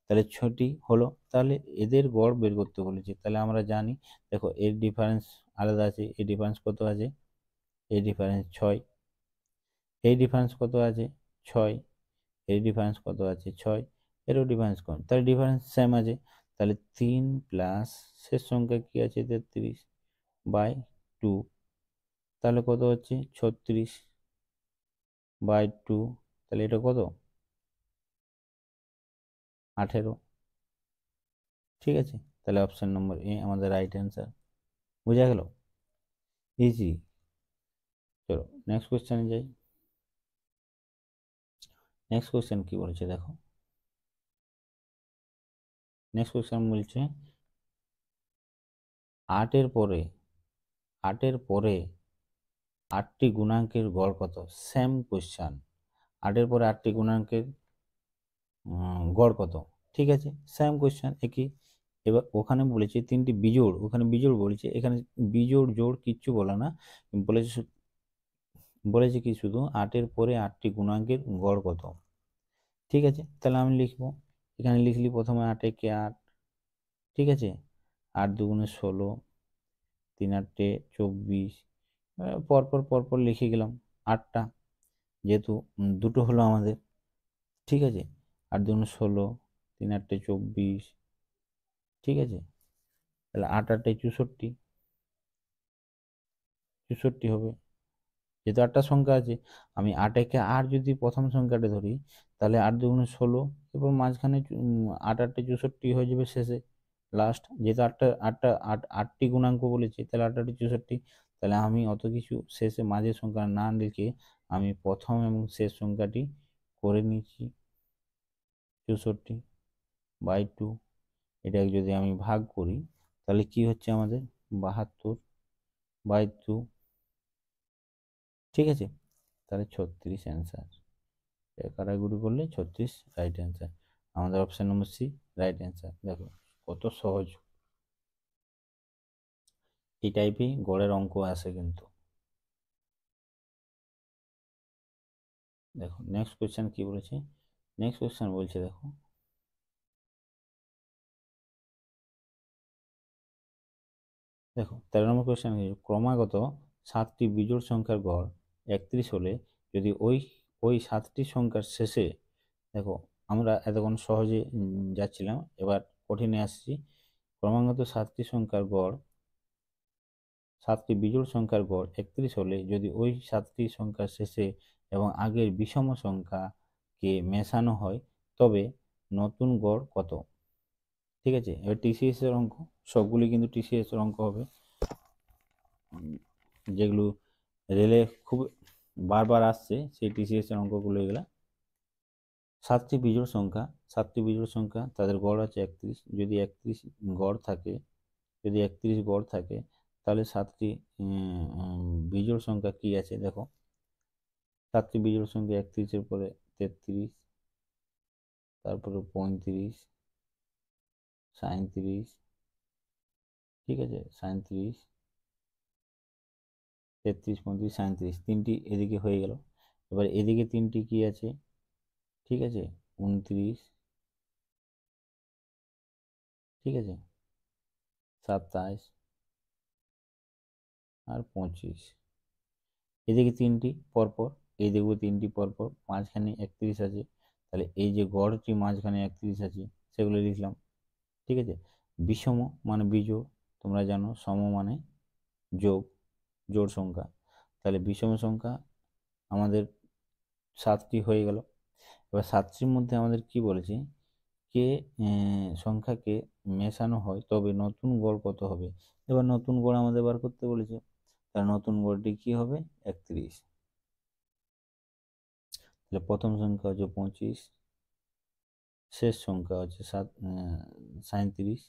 তাহলে 6টি হলো। তাহলে এদের গড় বের করতে বলেছে, তাহলে আমরা জানি, দেখো এর ডিফারেন্স আলাদা আছে, এর ডিফারেন্স কত আছে, এই ডিফারেন্স 6, এই ডিফারেন্স কত আছে 6, এই ডিফারেন্স কত আছে 6, এরও ডিফারেন্স কম, তাহলে ডিফারেন্স সেম আছে। তাহলে 3 প্লাস শেষ সংখ্যা কি আছে 33/2, তাহলে কত হচ্ছে 36/2, তাহলে এটা কত 18। ঠিক আছে, তাহলে অপশন নম্বর এ আমাদের রাইট অ্যান্সার। বোঝা গেল, ইজি। চলো নেক্সট কোয়েশ্চেনে যাই। নেক্সট কোয়েশ্চেন কি বলছে দেখো, নেক্সট কোয়েশ্চেন বলছে 8-এর পরে 8টি গুণাঙ্কের গড় কত। সেম কোয়েশ্চেন, 8-এর পরে 8টি গুণাঙ্কের গড় কত। ঠিক আছে, সেম কোয়েশ্চেন একই। এবার ওখানে বলেছে 3টি বিজোড়, ওখানে বিজোড় বলেছে, এখানে বিজোড় জোড় কিচ্ছু বলে না, বলেছে বলেছে কি শুধু 8-এর পরে 8টি গুণাঙ্কের গড় কত। ঠিক আছে, তাহলে আমি লিখবো, এখানে লিখলি প্রথমে 8 একে 8, ঠিক আছে, 8 দুগুণে 16, 3 8 24, পরপর পরপর লিখে গেলাম 8টা, যেহেতু দুটো হলো আমাদের। ঠিক আছে, 8 দুগুণে 16, 3 8 24, ঠিক আছে, তাহলে 8 8 64, 64 হবে। যেহেতু 8টা সংখ্যা আছে, আমি 8 একে 8 যদি প্রথম সংখ্যাটা ধরি, তাহলে 8 দুগুণে 16, এবং মাঝখানে 8 8 64 হয়ে যাবে শেষে লাস্ট, যেহেতু 8টি গুণাঙ্ক বলেছে, তাহলে 8 8 64। তাহলে আমি অত কিছু শেষে মাঝের সংখ্যা না লিখে আমি প্রথম এবং শেষ সংখ্যাটি করে নিচ্ছি 64/2। এটাকে যদি আমি ভাগ করি, তাহলে কি হচ্ছে আমাদের 72/2। ঠিক আছে, তাহলে 36 অ্যান্সার, কাটাকুটি করলে 36 রাইট অ্যান্সার। আমাদের option number C right answer. দেখো কত সহজ, এই টাইপেই গড়ের অঙ্ক আসে কিন্তু। দেখো নেক্সট কোয়েশ্চেন কি বলেছে, নেক্সট কোয়েশ্চেন বলছে দেখো, দেখো 13 নম্বর কোয়েশ্চেন, ক্রমাগত 7টি বিজোড় সংখ্যার গড় 31 হলে যদি ওই ওই 7টি সংখ্যার শেষে, দেখো আমরা এতক্ষণ সহজে যাচ্ছিলাম, এবার কঠিনে আসছি। ক্রমাগত 7টি বিজোড় সংখ্যার গড় 31 হলে যদি ওই 7টি সংখ্যার শেষে এবং আগের বিষম সংখ্যাকে মেশানো হয়, তবে নতুন গড় কত। ঠিক আছে, এবার টিসিএস এর অঙ্ক, সবগুলি কিন্তু টিসিএস এর অঙ্ক হবে, যেগুলো রেলে খুব বারবার আসছে, সেই টিসিএস এর অঙ্কগুলো এগুলা। 7টি বিজোড় সংখ্যা, তাদের গড় আছে 31, যদি 31 গড় থাকে, যদি 31 গড় থাকে, তাহলে 7টি বিজোড় সংখ্যা কি আছে দেখো, 7টি বিজোড় সংখ্যা 31-এর পরে 33, তারপরে 35, 37, ঠিক আছে, 37, 33, 35, 37, তিনটি এদিকে হয়ে গেল। এবার এদিকে তিনটি কি আছে, ঠিক আছে, 29, ঠিক আছে, 27 আর 25। এদিকে তিনটি পরপর, এইদিকেও তিনটি পরপর, মাঝখানে 31 আছে। তাহলে এই যে গড়টি মাঝখানে 31 আছে সেগুলো লিখলাম। ঠিক আছে, বিষম মানে বিজোড়, তোমরা জানো, সম মানে যোগ, জোড় সংখ্যা। তাহলে বিষম সংখ্যা আমাদের 7টি হয়ে গেল। এবার 7টির মধ্যে আমাদের কি বলেছে, কে সংখ্যাকে মেশানো হয় তবে নতুন গড় কত হবে। এবার নতুন গড় আমাদের বার করতে বলেছে, তাহলে নতুন গড়টি কি হবে, 31। তাহলে প্রথম সংখ্যা হচ্ছে 25, শেষ সংখ্যা হচ্ছে 37।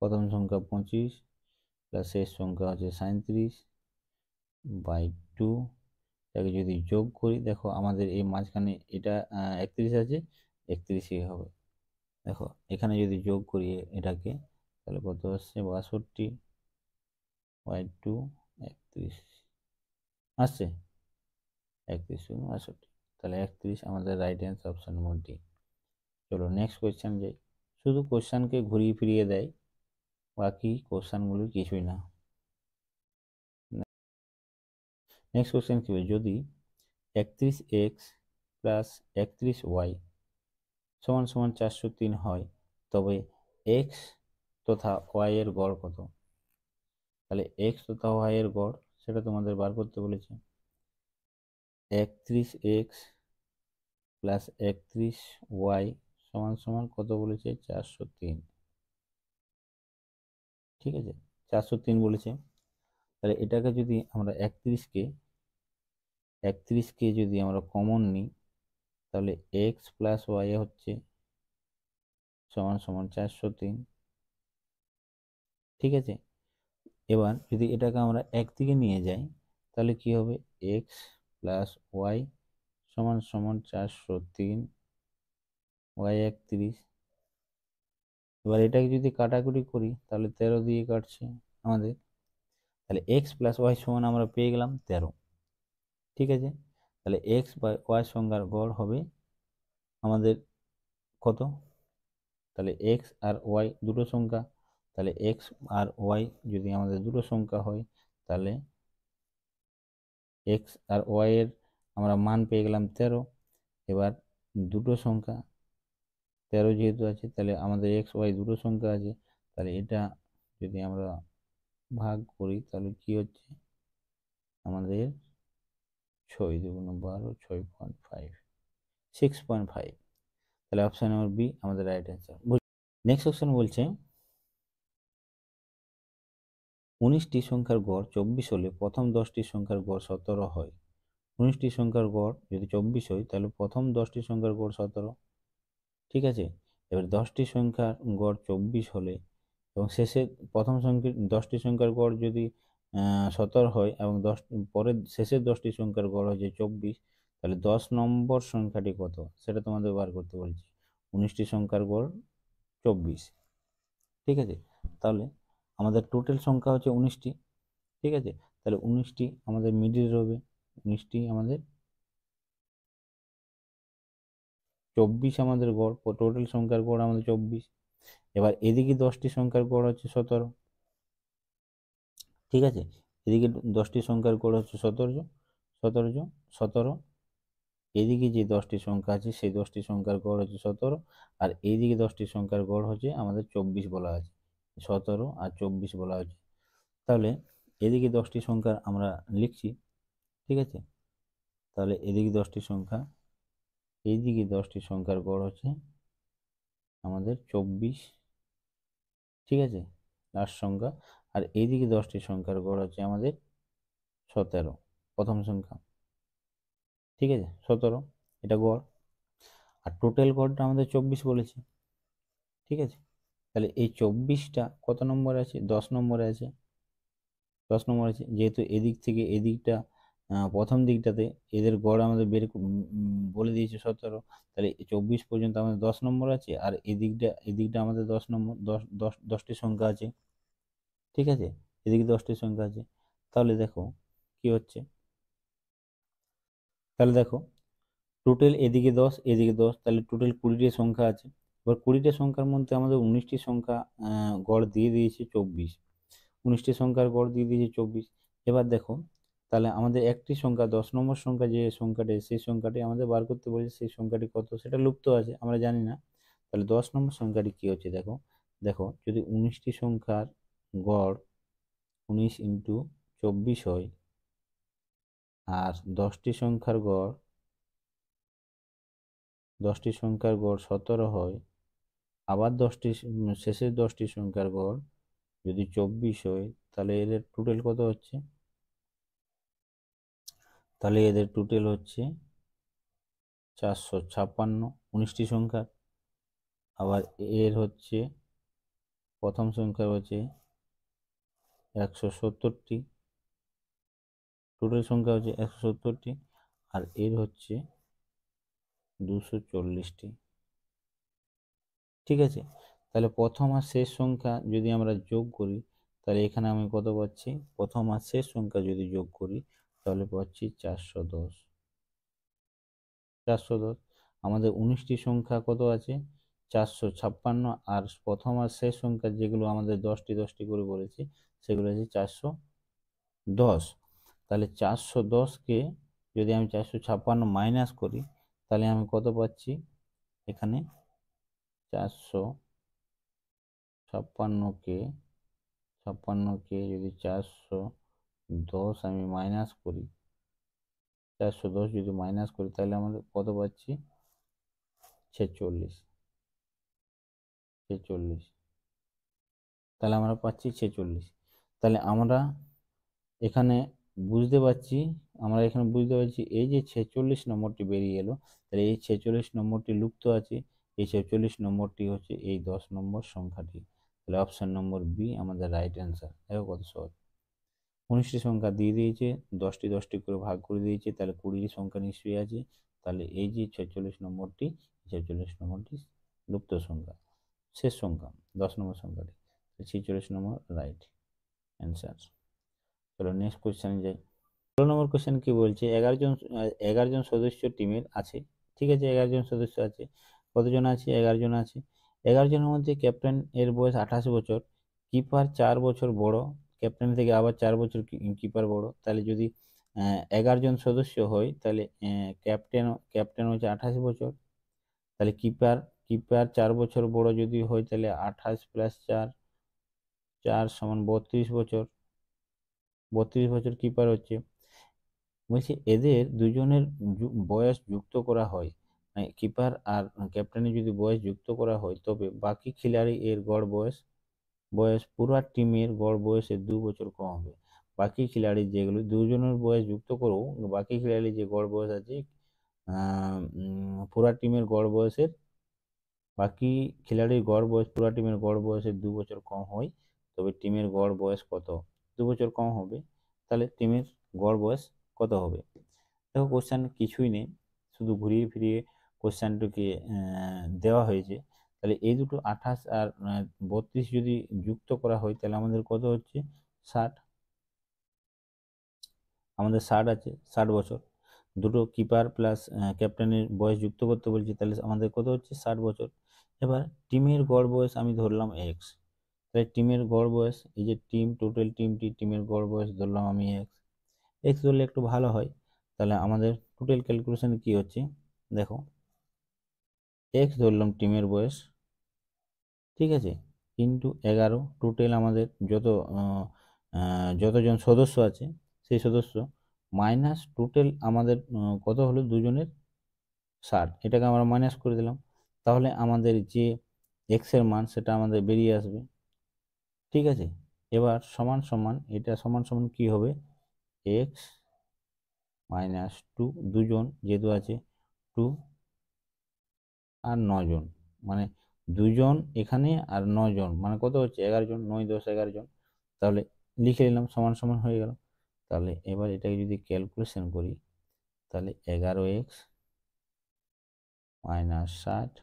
প্রথম সংখ্যা 25 প্লাস শেষ সংখ্যা হচ্ছে 37/2। এটাকে যদি যোগ করি, দেখো আমাদের এই মাঝখানে এটা 31 আছে, 31ই হবে। দেখো এখানে যদি যোগ করি এটাকে, তাহলে কত আসছে, 62/2, 31 আসছে, 31, 62। তাহলে 31 আমাদের right answer, option number D. চলো নেক্সট কোয়েশ্চেন যাই। শুধু কোশ্চেনকে ঘুরিয়ে ফিরিয়ে দেয়, বাকি কোশ্চেনগুলো কিছুই না। নেক্সট কোশ্চেন কি হবে, যদি 31x প্লাস 31y সমান সমান 403 হয়, তবে x তথা y এর গড় কত। তাহলে x তথা y এর গড় সেটা তোমাদের বার করতে বলেছে। 31x প্লাস 31y সমান সমান কত বলেছে, 403। ঠিক আছে, 403 বলেছে। তাহলে এটাকে যদি আমরা 31কে যদি আমরা কমন নিই, তাহলে এক্স প্লাস ওয়াই হচ্ছে সমান সমান 403। ঠিক আছে, এবার যদি এটাকে আমরা একদিকে নিয়ে যাই, তাহলে কি হবে, এক্স প্লাস ওয়াই সমান সমান 403, ওয়াই 31। এবার এটাকে যদি কাটাকুটি করি, তাহলে 13 দিয়ে কাটছে আমাদের। তাহলে এক্স প্লাস ওয়াই সমান আমরা পেয়ে গেলাম 13। ঠিক আছে, তাহলে এক্স বা ওয়াই সংখ্যার গড় হবে আমাদের কত, তাহলে এক্স আর ওয়াই দুটো সংখ্যা, তাহলে এক্স আর ওয়াই যদি আমাদের দুটো সংখ্যা হয়, তাহলে এক্স আর ওয়াই এর আমরা মান পেয়ে গেলাম 13। এবার দুটো সংখ্যা 13 যেহেতু আছে, তাহলে আমাদের এক্স ওয়াই দুটো সংখ্যা আছে, তাহলে এটা যদি আমরা ভাগ করি, তাহলে কি হচ্ছে আমাদের 6 দুগুণ 12, 6.5, 6.5। তাহলে অপশন নম্বর বি আমাদের রাইট অ্যান্সার। নেক্সট অপশন বলছে 19টি সংখ্যার গড় 24 হলে প্রথম 10টি সংখ্যার গড় 17 হয়। 19টি সংখ্যার গড় যদি 24 হয়, তাহলে প্রথম 10টি সংখ্যার গড় 17। ঠিক আছে, এবার 10টি সংখ্যার গড় 24 হলে এবং শেষে প্রথম সংখ্যা 10টি সংখ্যার গড় যদি 17 হয় এবং পরের শেষের 10টি সংখ্যার গড় হচ্ছে 24, তাহলে 10 নম্বর সংখ্যাটি কত সেটা তোমাদের বার করতে বলছি। 19টি সংখ্যার গড় 24। ঠিক আছে, তাহলে আমাদের টোটাল সংখ্যা হচ্ছে 19টি। ঠিক আছে, তাহলে 19টি আমাদের মিডিল রবে, 19টি আমাদের 24 আমাদের গড়, টোটাল সংখ্যার গড় আমাদের 24। এবার এদিকে 10টি সংখ্যার গড় হচ্ছে 17। ঠিক আছে, এদিকে 10টি সংখ্যার গড় হচ্ছে 17। এদিকে যে 10টি সংখ্যা আছে সেই 10টি সংখ্যার গড় হচ্ছে 17, আর এইদিকে 10টি সংখ্যার গড় হচ্ছে আমাদের 24 বলা আছে, 17 আর 24 বলা হচ্ছে। তাহলে এদিকে 10টি সংখ্যা আমরা লিখছি। ঠিক আছে, তাহলে এদিকে 10টি সংখ্যা, এইদিকে 10টি সংখ্যার গড় হচ্ছে আমাদের 24। ঠিক আছে, লাস্ট সংখ্যা। আর এইদিকে 10টি সংখ্যার গড় হচ্ছে আমাদের 17, প্রথম সংখ্যা। ঠিক আছে, 17 এটা গড়, আর টোটাল গড়টা আমাদের 24 বলেছে। ঠিক আছে, তাহলে এই 24টা কত নম্বরে আছে, 10 নম্বরে আছে। 10 নম্বর আছে, যেহেতু এদিক থেকে এদিকটা প্রথম দিকটাতে এদের গড় আমাদের বলে দিয়েছে 17, তাহলে 24 পর্যন্ত আমাদের 10 নম্বর আছে, আর এদিকটা আমাদের 10 নম্বর, 10টি সংখ্যা আছে, ঠিক আছে, এদিকে 10টি সংখ্যা আছে। তাহলে দেখো কি হচ্ছে, তাহলে দেখো টোটাল এদিকে 10 এদিকে 10, তাহলে টোটাল 20টি সংখ্যা আছে। এবার 20টি সংখ্যার মধ্যে আমাদের 19টি সংখ্যা গড় দিয়ে দিয়েছে 24, 19টি সংখ্যার গড় দিয়ে দিয়েছে 24। এবার দেখো তাহলে আমাদের একটি সংখ্যা 10 নম্বর সংখ্যা যে সংখ্যাটি, সেই সংখ্যাটি আমাদের বার করতে বলেছে, সেই সংখ্যাটি কত সেটা লুপ্ত আছে, আমরা জানি না। তাহলে 10 নম্বর সংখ্যাটি কি হচ্ছে দেখো, দেখো যদি 19টি সংখ্যার গড় 19 ইন্টু 24 হয়, আর 10টি সংখ্যার গড় 17 হয়, আবার শেষের 10টি সংখ্যার গড় যদি 24 হয়, তাহলে এদের টোটাল কত হচ্ছে, তাহলে এদের টোটাল হচ্ছে 456, 19টি সংখ্যা। আবার এর হচ্ছে প্রথম সংখ্যা হচ্ছে 170টি, টোটাল সংখ্যা হচ্ছে 170টি, আর এর হচ্ছে 240টি, ঠিক আছে। তাহলে প্রথম আর শেষ সংখ্যা যদি আমরা যোগ করি, তাহলে এখানে আমি কত পাচ্ছি, প্রথম আর শেষ সংখ্যা যদি যোগ করি তাহলে পাচ্ছি 410। আমাদের 19টি সংখ্যা কত আছে, 456, আর প্রথম আর শেষ সংখ্যা যেগুলো আমাদের 10টি 10টি করে বলেছি সেগুলো আছে 410। তাহলে 410কে যদি আমি 456 মাইনাস করি, তাহলে আমি কত পাচ্ছি, এখানে 456কে যদি 410 আমি মাইনাস করি, 410 যদি মাইনাস করি তাহলে আমাদের কত পাচ্ছি, 46, তাহলে আমরা পাচ্ছি 46। তাহলে আমরা এখানে বুঝতে পারছি, এই যে 46 নম্বরটি বেরিয়ে এলো, তাহলে এই 46 নম্বরটি লুপ্ত আছে, এই 46 নম্বরটি হচ্ছে এই 10 নম্বর সংখ্যাটি। তাহলে অপশন নম্বর বি আমাদের রাইট অ্যান্সার। দেখো কত সহজ, 19টি সংখ্যা দিয়ে দিয়েছে, 10টি 10টি করে ভাগ করে দিয়েছে, তাহলে 20টি সংখ্যা নিশ্চয়ই আছে। তাহলে এই যে 46 নম্বরটি, 46 নম্বরটি লুপ্ত সংখ্যা, শেষ সংখ্যা 10 নম্বর সংখ্যাটি, 46 নম্বর রাইট অ্যান্সার। চলো নেক্সট কোয়েশ্চেনে যাই। 16 নম্বর কোয়েশ্চেন কি বলছে, 11 জন সদস্য টিমের আছে, ঠিক আছে, 11 জন সদস্য আছে, কতজন আছে, 11 জন আছে। 11 জনের মধ্যে ক্যাপ্টেন এর বয়স 28 বছর, কিপার 4 বছর বড়, ক্যাপ্টেন থেকে আবার 4 বছর কিপার বড়। তাহলে যদি 11 জন সদস্য হয়, তাহলে ক্যাপ্টেন হচ্ছে 28 বছর, তাহলে কিপার 4 বছর বড় যদি হয়, তাহলে 28 প্লাস 4 সমান 32 বছর, 32 বছর কিপার হচ্ছে। বলছি এদের দুজনের বয়স যুক্ত করা হয়, কিপার আর ক্যাপ্টেনের যদি বয়স যুক্ত করা হয়, তবে বাকি খিলাড়ি এর গড় বয়স পুরো টিমের গড় বয়সের 2 বছর কম হবে। বাকি খিলাড়ি যেগুলো দুজনের বয়স যুক্ত করবো, বাকি খিলাড়ি যে গড় বয়স আছে পুরা টিমের গড় বয়সের, বাকি খিলাড়ির গড় বয়স পুরা টিমের গড় বয়সের 2 বছর কম হয়, তবে টিমের গড় বয়স কত, 2 বছর কম হবে, তাহলে টিমের গড় বয়স কত হবে। দেখো কোশ্চেন কিছুই নেই, শুধু ঘুরিয়ে ফিরিয়ে কোশ্চেনটাকে দেওয়া হয়েছে। তাহলে এই দুটো 28 আর 32 যদি যুক্ত করা হয়, তাহলে আমাদের কত হচ্ছে, 60, আমাদের 60 আছে, 60 বছর। দুটো কিপার প্লাস ক্যাপ্টেনের বয়স যুক্ত করতে বলছি, তাহলে আমাদের কত হচ্ছে, 60 বছর। এবার টিমের গড় বয়স আমি ধরলাম এক্স, তাহলে টিমের গড় বয়স, এই যে টোটাল টিমের গড় বয়স ধরলাম আমি এক্স ধরলে একটু ভালো হয়। তাহলে আমাদের টোটাল ক্যালকুলেশন কি হচ্ছে, দেখো এক্স ধরলাম টিমের বয়স, ঠিক আছে, ইন্টু 11, টোটাল আমাদের যতজন সদস্য আছে সেই সদস্য, মাইনাস টোটাল আমাদের কত হলো, দুজনের 60, এটাকে আমরা মাইনাস করে দিলাম, তাহলে আমাদের যে এক্স এর মান সেটা আমাদের বেরিয়ে আসবে, ঠিক আছে। এবার সমান সমান, এটা সমান সমান কি হবে, এক্স মাইনাস 2, দুজন যেহেতু আছে 2 আর 9 জন, মানে 2 জন এখানে আর 9 জন, মানে কত হচ্ছে, 11 জন, 9 10 11 জন, তাহলে লিখে নিলাম, সমান সমান হয়ে গেল। তাহলে এবার এটাকে যদি ক্যালকুলেশন করি তাহলে 11x - 60,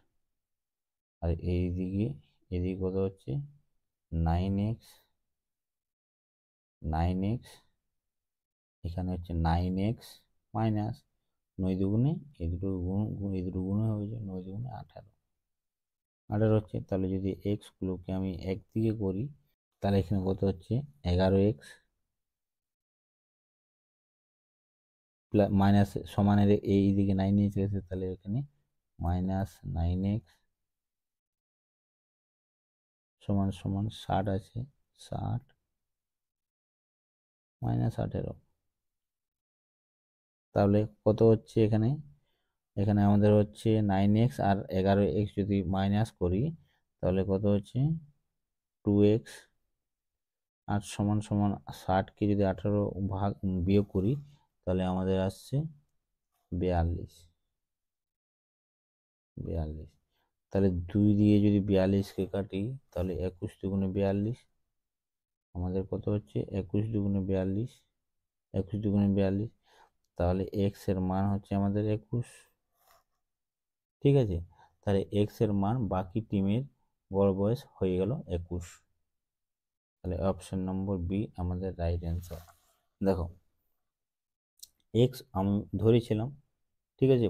আর এদিকে কত হচ্ছে 9x, এখানে হচ্ছে 9x মাইনাস 9 দুগুণে এই দুটো গুণ হয়ে যায়, 9 দুগুণে 18 হচ্ছে। তাহলে যদি এক্সগুলোকে আমি একদিকে করি তাহলে এখানে কত হচ্ছে 11x মাইনাস সমানের এইদিকে 9x গেছে, তাহলে এখানে -9x সমান সমান 60 আছে, 60 -18। তাহলে কত হচ্ছে এখানে আমাদের হচ্ছে 9x আর 11x যদি মাইনাস করি তাহলে কত হচ্ছে 2x, আর সমান সমান 60কে যদি 18 ভাগ বিয়োগ করি তাহলে আমাদের আসছে 42। তাহলে 2 দিয়ে যদি 42কে কাটি তাহলে 21 দুগুণে 42, আমাদের কত হচ্ছে 21 দুগুণে 42, 21 দুগুণে 42। তাহলে এক্স এর মান হচ্ছে আমাদের 21। ঠিক আছে, তাহলে এক্স এর মান বাকি টিমের গড় বয়স হয়ে গেল 21। তাহলে অপশন নম্বর বি আমাদের রাইট অ্যান্সার। দেখো এক্স আমি ধরেছিলাম, ঠিক আছে,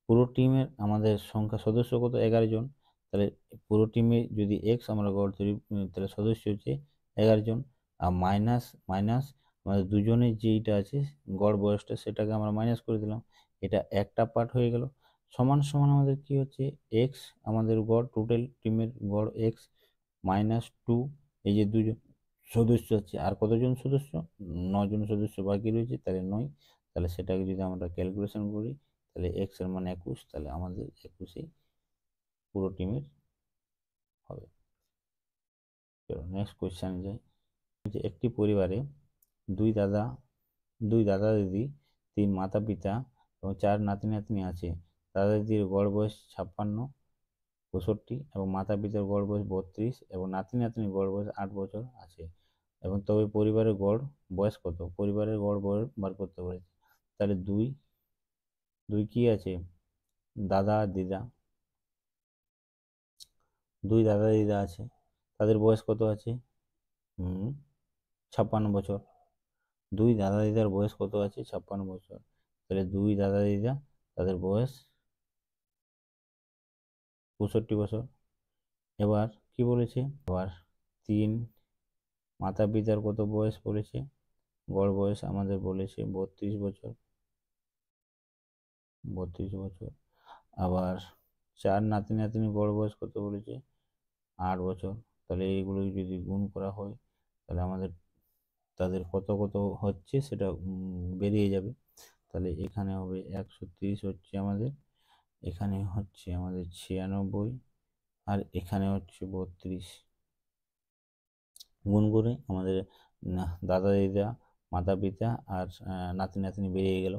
পুরো টিমের আমাদের সংখ্যা সদস্য কত 11 জন। তাহলে পুরো টিমে যদি এক্স আমরা গড় ধরি তাহলে সদস্য হচ্ছে 11 জন, আর মাইনাস আমাদের দুজনের যেইটা আছে গড় বয়সটা সেটাকে আমরা মাইনাস করে দিলাম, এটা একটা পার্ট হয়ে গেল। সমান সমান আমাদের কি হচ্ছে এক্স আমাদের গড়, টোটাল টিমের গড় এক্স -2, এই যে দুজন সদস্য আছে, আর কতজন সদস্য 9 জন সদস্য বাকি রয়েছে, তাহলে 9। তাহলে সেটাকে যদি আমরা ক্যালকুলেশন করি তাহলে এক্স এর মান 21, তাহলে আমাদের 21ই পুরো টিমের হবে। চলো নেক্সট কোয়েশ্চেন যাই। যে একটি পরিবারে দুই দাদা দিদি, 3 মাতা পিতা এবং 4 নাতি নাতনি আছে। দাদা দিদির গড় বয়স 56, 65 এবং মাতা পিতার গড় বয়স 32 এবং নাতি নাতনির গড় বয়স 8 বছর আছে, এবং তবে পরিবারের গড় বয়স কত? পরিবারের গড় বয়স বার করতে বলেছে। তাহলে দুই কি আছে দাদা আর দিদা, দুই দাদা দিদা আছে, তাদের বয়স কত আছে 56 বছর। দুই দাদা দিদার বয়স কত আছে 56 বছর, তাহলে দুই দাদা দিদা তাদের বয়স 65 বছর। এবার কি বলেছে, এবার 3 মাতা পিতার কত বয়স বলেছে, গড় বয়স আমাদের বলেছে 32 বছর, 32 বছর। আবার 4 নাতি নাতনি গড় বয়স কত বলেছে 8 বছর। তাহলে এইগুলো যদি গুণ করা হয় তাহলে আমাদের তাদের কত কত হচ্ছে সেটা বেরিয়ে যাবে। তাহলে এখানে হবে 130 হচ্ছে আমাদের, এখানে হচ্ছে আমাদের 96, আর এখানে হচ্ছে 32। গুণ করে আমাদের দাদা দিদা মাতা পিতা আর নাতি নাতনি বেরিয়ে গেল।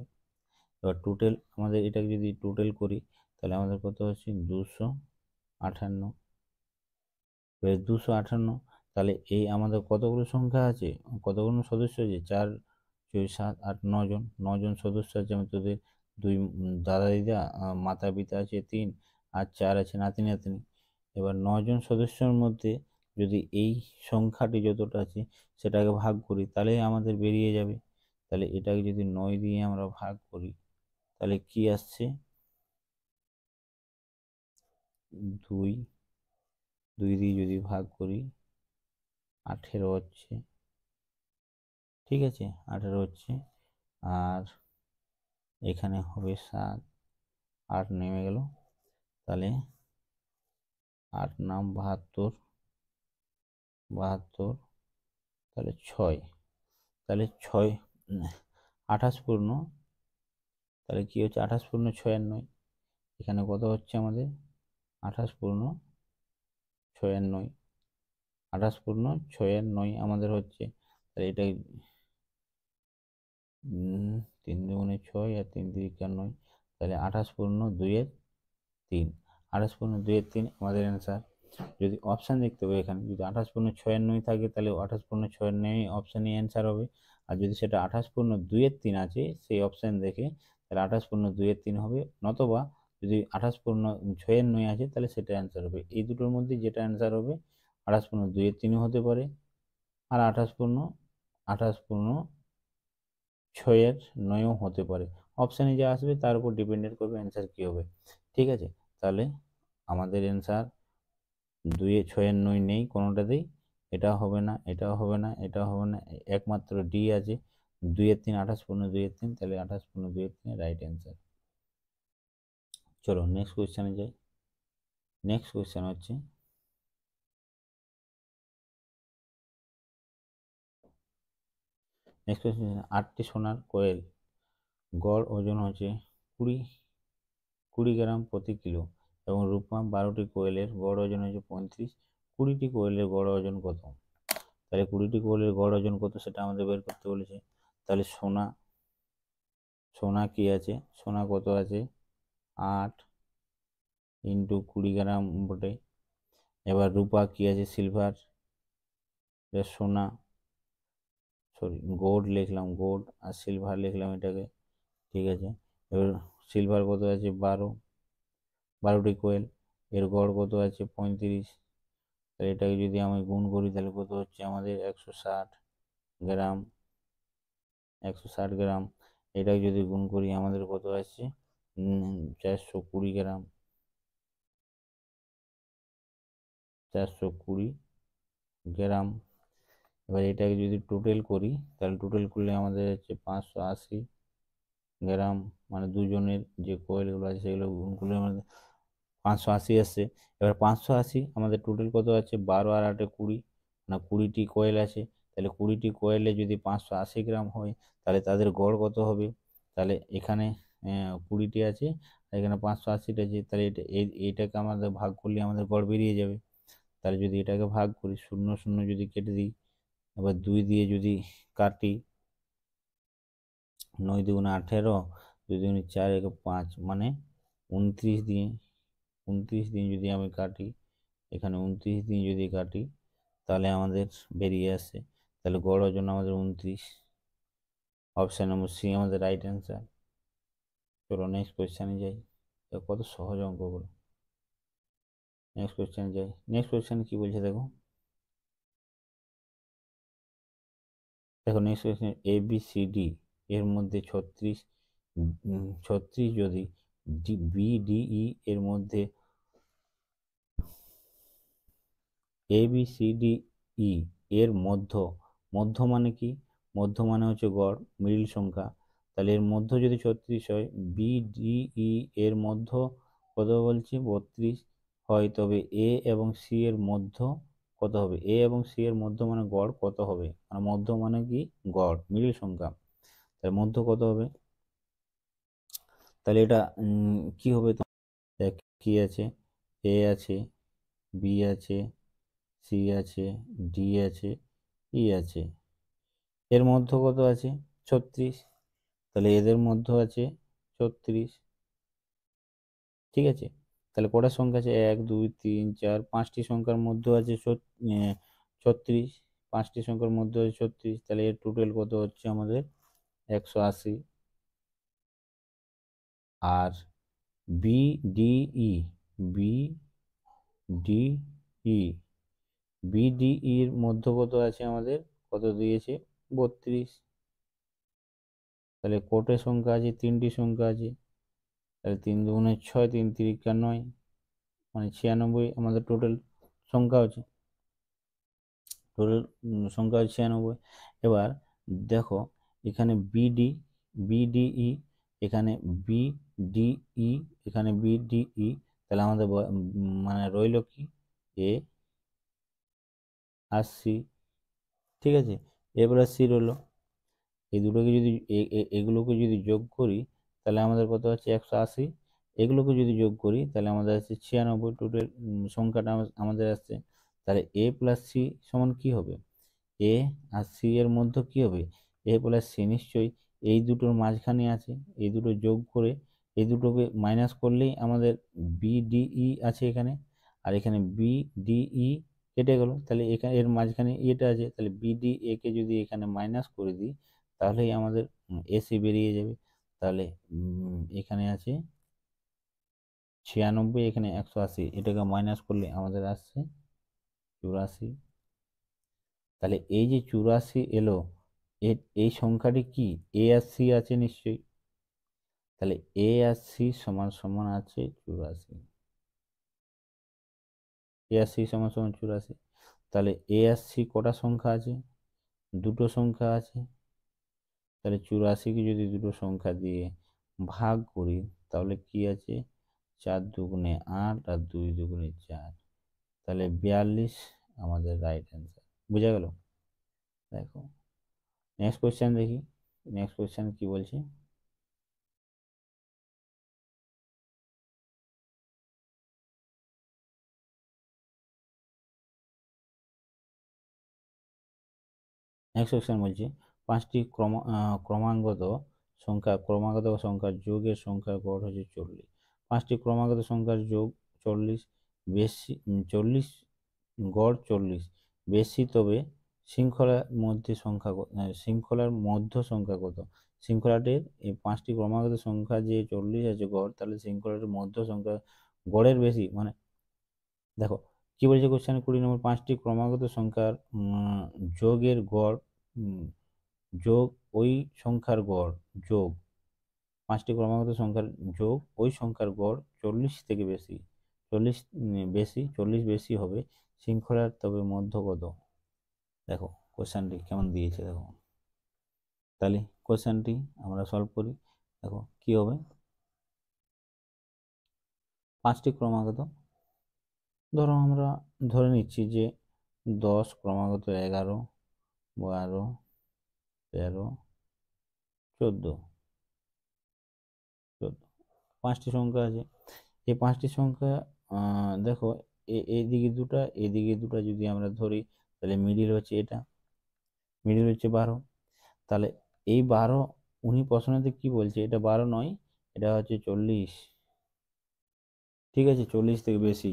এবার টোটাল আমাদের এটাকে যদি টোটাল করি তাহলে আমাদের কত হচ্ছে 258। 258, তাহলে এই আমাদের কতগুলো সংখ্যা আছে, কতগুলো সদস্য আছে 4 6 7 8 9 জন, 9 জন সদস্য আছে আমাদের। দুই দাদা দিদা, মাতা পিতা আছে 3, আর 4 আছে নাতি নাতনি। এবার 9 জন সদস্যের মধ্যে যদি এই সংখ্যাটি যতটা আছে সেটাকে ভাগ করি তাহলে আমাদের বেরিয়ে যাবে। তাহলে এটাকে যদি 9 দিয়ে আমরা ভাগ করি তাহলে কি আসছে 2 দিয়ে যদি ভাগ করি 18 হচ্ছে, ঠিক আছে 18 হচ্ছে, আর এখানে হবে 7, 8 নেমে গেল, তাহলে 8 নাম 72, তাহলে 6, তাহলে 6 28 পূর্ণ, তাহলে কি হচ্ছে 28 পূর্ণ 6 আর 9, এখানে কত হচ্ছে আমাদের 28 পূর্ণ 6 আর 9, 28 পূর্ণ 6 আর 9 আমাদের হচ্ছে। তাহলে এটা 3 দুগুণে 6 আর 3 3 9, তাহলে 28 পূর্ণ 2 এর 3, 28 পূর্ণ 2 এর 3 আমাদের অ্যান্সার। যদি অপশান দেখতে হবে এখানে যদি 28 পূর্ণ 6 এর 9 থাকে তাহলে 28 পূর্ণ 6 এর 9 অপশানই অ্যান্সার হবে, আর যদি সেটা 28/2 আছে সেই অপশান দেখে তাহলে 28/2 হবে, নতবা যদি 28/6 আছে তাহলে সেটা অ্যান্সার হবে। এই দুটোর মধ্যে যেটা অ্যান্সার হবে 28/2 হতে পারে, আর 28/6 হতে পারে। অপশানে যা আসবে তার উপর ডিপেন্ডেন্ট করবে অ্যান্সার কী হবে। ঠিক আছে, তাহলে আমাদের অ্যান্সার 2/6 নেই কোনোটাতেই, এটাও হবে না, এটাও হবে না, এটাও হবে না, একমাত্র ডি আছে 2/3, 28/2, তাহলে 28/2 রাইট অ্যান্সার। চলো নেক্সট কোয়েশ্চেনে যাই। নেক্সট কোয়েশ্চেন হচ্ছে নেক্সট কোয়েশ্চেন 8টি সোনার কোয়েল গড় ওজন হচ্ছে 20 গ্রাম প্রতি কিলো এবং রূপা 12টি কোয়েলের গড় ওজন হচ্ছে 35, 20টি কোয়েলের গড় ওজন কত? তাহলে 20টি কোয়েলের গড় ওজন কত সেটা আমাদের বের করতে বলেছে। তাহলে সোনা কি আছে, সোনা কত আছে 8 ইন্টু 20 গ্রাম বটে। এবার রূপা কি আছে, সিলভার, সোনা, সরি গোল্ড লিখলাম, গোল্ড, আর সিলভার লিখলাম এটাকে। ঠিক আছে, এবার সিলভার কত আছে 12টি কোয়েল, এর গড় কত আছে 35। তাহলে এটাকে যদি আমি গুণ করি তাহলে কত হচ্ছে আমাদের 160 গ্রাম, 160 গ্রাম। এটাকে যদি গুণ করি আমাদের কত আসছে 420 গ্রাম, 420 গ্রাম। এবার এটাকে যদি টোটাল করি তাহলে টোটাল করলে আমাদের হচ্ছে 580 গ্রাম, মানে দুজনের যে কোয়েলগুলো আছে সেগুলো গুণ করলে আমাদের 580 আসছে। এবার 580 আমাদের টোটাল কত আছে 12 আর 8 20, না 20টি কোয়েল আছে, তাহলে 20টি কোয়েলে যদি 580 গ্রাম হয় তাহলে তাদের গড় কত হবে? তাহলে এখানে 20টি আছে আর এখানে 580টা আছে, তাহলে এইটাকে আমাদের ভাগ করলে আমাদের গড় বেরিয়ে যাবে। তাহলে যদি এটাকে ভাগ করি 0 0 যদি কেটে দিই, এবার 2 দিয়ে যদি কাটি, 9 2 18, 2 2 4 1 5, মানে 29 দিয়ে 29 দিন যদি আমি কাটি, এখানে 29 দিন যদি কাটি তাহলে আমাদের বেরিয়ে আসে, তাহলে গড় ওজন আমাদের 29। অপশান নম্বর সি আমাদের রাইট অ্যান্সার। চলো নেক্সট কোয়েশ্চেনে যাই, কত সহজ অঙ্কগুলো। নেক্সট কোয়েশ্চেনে যাই। নেক্সট কোয়েশ্চেনে কি বলছে দেখো, নেক্সট কোয়েশ্চেন ABCD এর মধ্যে 36 যদি BDE এর মধ্যে ABCDE এর মধ্য মানে কি? মধ্য মানে হচ্ছে গড়, মিডিল সংখ্যা। তাহলে এর মধ্য যদি 36 হয়, BDE এর মধ্য কত বলছি 32 হয়, তবে A এবং C এর মধ্য কত হবে? A এবং C এর মধ্য মানে গড় কত হবে? মানে মধ্য মানে কি গড়, মিডিল সংখ্যা, তার মধ্য কত হবে? তাহলে এটা কি হবে? কি আছে, A আছে, B আছে, C আছে, D আছে, E আছে, এর মধ্য কত আছে 36, তাহলে এদের মধ্য আছে 36। ঠিক আছে, তাহলে কটা সংখ্যা আছে 1 2 3 4 5টি সংখ্যার মধ্য আছে 36, 5টি সংখ্যার মধ্যে আছে 36, তাহলে এর টোটাল কত হচ্ছে আমাদের 180। আর BDE এর মধ্য কত আছে আমাদের, কত দিয়েছে 32। তাহলে কটা সংখ্যা আছে 3টি সংখ্যা আছে, তাহলে 3 2 6, 3 3 9, মানে 96 আমাদের টোটাল সংখ্যা আছে, টোটাল সংখ্যা হচ্ছে 96। এবার দেখো এখানে BDE, এখানে BDE, এখানে BDE, তাহলে আমাদের মানে রইল কি A আর C। ঠিক আছে, A প্লাস C রইলো। এই দুটোকে যদি এগুলোকে যদি যোগ করি তাহলে আমাদের কত আছে 180, এগুলোকে যদি যোগ করি তাহলে আমাদের আছে 96, টোটাল সংখ্যাটা আমাদের আসছে। তাহলে A প্লাস C সমান কি হবে? A আর C এর মধ্যে কি হবে? A প্লাস C নিশ্চয়ই এই দুটোর মাঝখানে আছে, এই দুটো যোগ করে এই দুটোকে মাইনাস করলেই আমাদের BDE আছে এখানে, আর এখানে BDE কেটে গেল, তাহলে এখানে এর মাঝখানে এটা আছে, তাহলে BDA কে যদি এখানে মাইনাস করে দিই তাহলেই আমাদের এসি বেরিয়ে যাবে। তাহলে এখানে আছে 96, এখানে 180, এটাকে মাইনাস করলে আমাদের আসছে 84। তাহলে এই যে 84 এলো, এই সংখ্যাটি কি এ আর সি আছে নিশ্চয়ই। তাহলে এ আর সি সমান সমান আছে 84, এ আর সি সমান সমান 84। তাহলে এ আর সি কটা সংখ্যা আছে? দুটো সংখ্যা আছে। তাহলে 84কে যদি দুটো সংখ্যা দিয়ে ভাগ করি তাহলে কি আছে? 4 দুগুণে 8 আর 2 দুগুণে 4, তাহলে 42 আমাদের রাইট অ্যান্সার। বুঝা গেল? দেখো নেক্সট কোয়েশ্চেন দেখি। নেক্সট কোয়েশ্চেন কি বলছে? নেক্সট কোয়েশ্চেন বলছে 5টি ক্রমাগত সংখ্যার যোগের সংখ্যার গড় হচ্ছে 40। 5টি ক্রমাগত সংখ্যার যোগ 40 বেশি, 40 গড় 40 বেশি, তবে শৃঙ্খলার মধ্য সংখ্যা কত? শৃঙ্খলাটির এই 5টি ক্রমাগত সংখ্যা যে 40 আছে গড়, তাহলে শৃঙ্খলাটির মধ্য সংখ্যা গড়ের বেশি, মানে দেখো কি বলছে কোশ্চেন 20 নম্বর, 5টি ক্রমাগত সংখ্যার যোগের গড়, যোগ ওই সংখ্যার গড়, যোগ 5টি ক্রমাগত সংখ্যার যোগ ওই সংখ্যার গড় 40 থেকে বেশি, 40 বেশি হবে শৃঙ্খলার, তবে মধ্য কত? দেখো কোশ্চেনটি কেমন দিয়েছে দেখো। তাহলে কোশ্চেনটি আমরা সলভ করি। দেখো কি হবে, 5টি ক্রমাগত, ধরো আমরা ধরে নিচ্ছি যে 10 ক্রমাগত, 11, 12, 13, 14, 5টি সংখ্যা আছে। এই 5টি সংখ্যা দেখো এদিকে দুটা এদিকে দুটা যদি আমরা ধরি তাহলে মিডিল হচ্ছে এটা, মিডিল হচ্ছে 12। তাহলে এই 12, উনি প্রশ্নতে কি বলছে, এটা 12 নয়, এটা হচ্ছে 40। ঠিক আছে, 40 থেকে বেশি।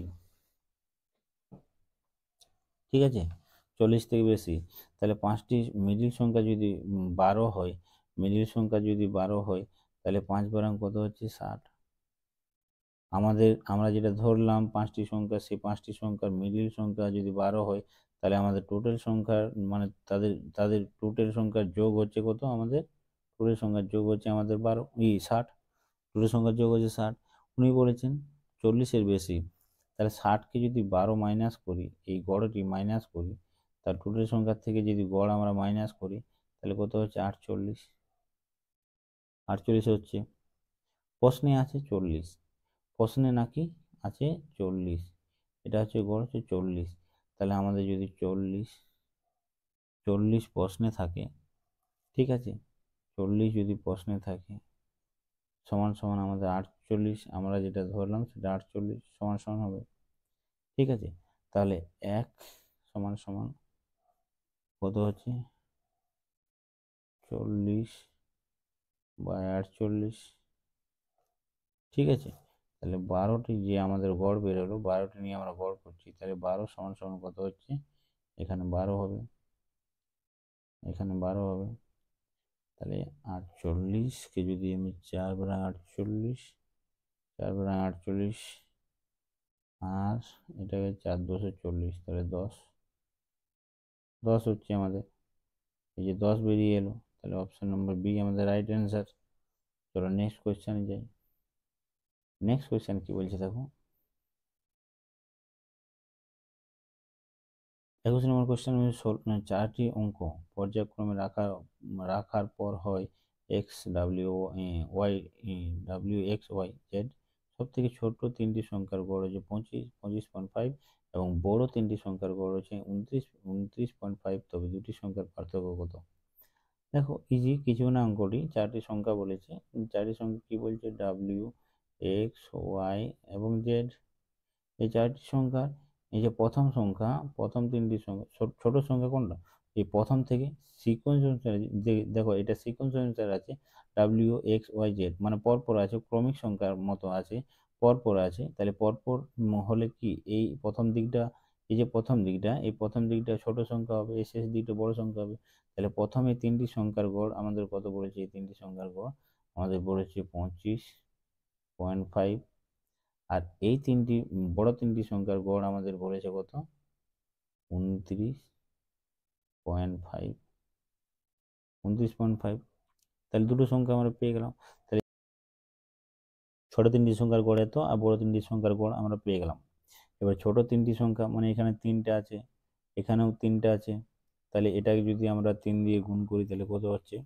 ঠিক আছে, 40 থেকে বেশি। তাহলে 5টি মিডিল সংখ্যা যদি 12 হয়, মিডিল সংখ্যা যদি 12 হয়, তাহলে 5 বারাং কত হচ্ছে? 60। আমরা যেটা ধরলাম 5টি সংখ্যা, সেই 5টি সংখ্যার মিডিল সংখ্যা যদি 12 হয়, তাহলে আমাদের টোটাল সংখ্যার মানে তাদের টোটাল সংখ্যার যোগ হচ্ছে কত? আমাদের টোটাল সংখ্যার যোগ হচ্ছে আমাদের 60। টোটাল সংখ্যার যোগ হচ্ছে 60। উনি বলেছেন 40-এর বেশি। তাহলে 60কে যদি 12 মাইনাস করি, এই গড়টি মাইনাস করি, তার টোটাল সংখ্যার থেকে যদি গড় আমরা মাইনাস করি, তাহলে কত হচ্ছে? 48। 48 হচ্ছে, প্রশ্নে আছে 40, প্রশ্নে নাকি আছে 40, এটা হচ্ছে গড় হচ্ছে 40। তাহলে আমাদের যদি 40 প্রশ্নে থাকে, ঠিক আছে, 40 যদি প্রশ্নে থাকে সমান সমান আমাদের 48, আমরা যেটা ধরলাম সেটা 48 সমান সমান হবে। ঠিক আছে, তাহলে 1 সমান সমান কত হচ্ছে? 40/48। ঠিক আছে, তাহলে 12টি যে আমাদের গড় বেরোলো, 12টি নিয়ে আমরা গড় করছি, তাহলে 12 সমান সমান কত হচ্ছে? এখানে 12 হবে, এখানে 12 হবে। তাহলে 48কে যদি আমি 4/48, 4/48, আর এটাকে 4×2=40, তাহলে 10 হচ্ছে আমাদের, এই যে 10 বেরিয়ে এলো। তাহলে অপশন নম্বর বি আমাদের রাইট অ্যান্সার। চলো নেক্সট কোয়েশ্চেনে যাই। নেক্সট কোয়েশ্চেন কি বলছে দেখো। 21 নম্বর কোয়েশ্চেন, 4টি অঙ্ক পর্যায়ক্রমে রাখার পর হয় এক্স ডাব্লিউ ওয়াই, জেড। সব থেকে ছোট 3টি সংখ্যার গড় হচ্ছে 25.5, এবং বড় 3টি সংখ্যার গড় হচ্ছে 29.5, তবে দুটি সংখ্যার পার্থক্য কত? দেখো ইজি কিছু না অঙ্কটি, 4টি সংখ্যা বলেছে, 4টি সংখ্যা কি বলছে? ডাব্লিউ, এক্স, ওয়াই এবং জেড। এই 4টি সংখ্যা, এই যে প্রথম সংখ্যা, প্রথম 3টি সংখ্যা, ছোট সংখ্যা কোনটা? এই প্রথম থেকে সিকোয়েন্স অনুসারে দেখো এটা সিকোয়েন্স অনুসারে আছে, ডাব্লিউ এক্স ওয়াই জেড, মানে পরপর আছে, ক্রমিক সংখ্যার মতো আছে, পরপর আছে। তাহলে পরপর হলে কি এই প্রথম দিকটা, এই যে প্রথম দিকটা, এই প্রথম দিকটা ছোট সংখ্যা হবে, এই শেষ দিকটা বড় সংখ্যা হবে। তাহলে প্রথমে তিনটি সংখ্যার গড় আমাদের কত পড়েছে? এই তিনটি সংখ্যার গড় আমাদের পড়েছে 25.5, আর এই তিনটি বড় তিনটি সংখ্যার গড় আমাদের পড়েছে কত? 29.5। 29.5। তাহলে দুটো সংখ্যা আমরা পেয়ে গেলাম। তাহলে ছোট তিনটি সংখ্যার গড় এত, আর বড় তিনটি সংখ্যার গড় আমরা পেয়ে গেলাম। এবার ছোট তিনটি সংখ্যা মানে এখানে 3টা আছে, এখানেও 3টা আছে, তাহলে এটাকে যদি আমরা 3 দিয়ে গুণ করি তাহলে কত হচ্ছে?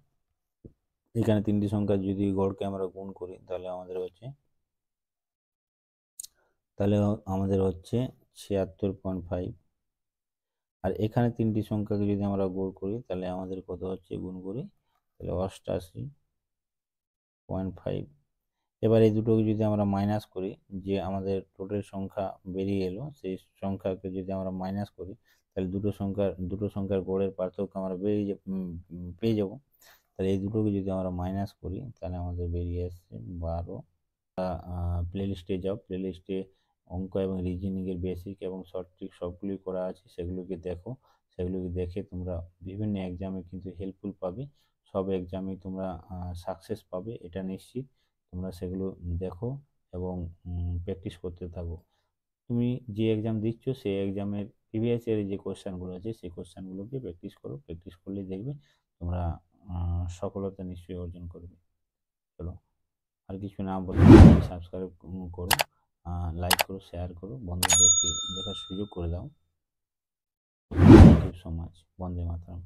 এখানে 3টি সংখ্যা যদি গড়কে আমরা গুণ করি তাহলে আমাদের হচ্ছে 76.5। আর এখানে 3টি সংখ্যাকে যদি আমরা গুণ করি তাহলে আমাদের কত হচ্ছে? গুণ করি তাহলে 88.5। এবার এই দুটোকে যদি আমরা মাইনাস করি, যে আমাদের টোটাল সংখ্যা বেরিয়ে এলো সেই সংখ্যাকে যদি আমরা মাইনাস করি তাহলে দুটো সংখ্যার গড়ের পার্থক্য আমরা পেয়ে যাব। তাহলে এই দুটোকে যদি আমরা মাইনাস করি তাহলে আমাদের বেরিয়ে আসছে 12। প্লেলিস্টে যাও, প্লেলিস্টে অঙ্ক এবং রিজনিংয়ের বেসিক এবং শর্ট ট্রিক সবগুলোই করা আছে, সেগুলোকে দেখো। সেগুলোকে দেখে তোমরা বিভিন্ন এক্সামে কিন্তু হেল্পফুল পাবে, সব এক্সামে তোমরা সাকসেস পাবে, এটা নিশ্চিত। তোমরা সেগুলো দেখো এবং প্র্যাকটিস করতে থাকো। তুমি যে এক্সাম দিচ্ছ সেই এক্সামের প্রিভিয়াস ইয়ারে যে কোশ্চেনগুলো আছে সেই কোশ্চেনগুলোকে প্র্যাকটিস করো, প্র্যাকটিস করলে দেখবে তোমরা সফলতা নিশ্চয়ই অর্জন করবে। চলো, আর কিছু না বলে সাবস্ক্রাইব করো, লাইক করো, শেয়ার করো, বন্ধুদেরকে দেখার সুযোগ করে দাও। Thank you so much. বন্দে মাতরম।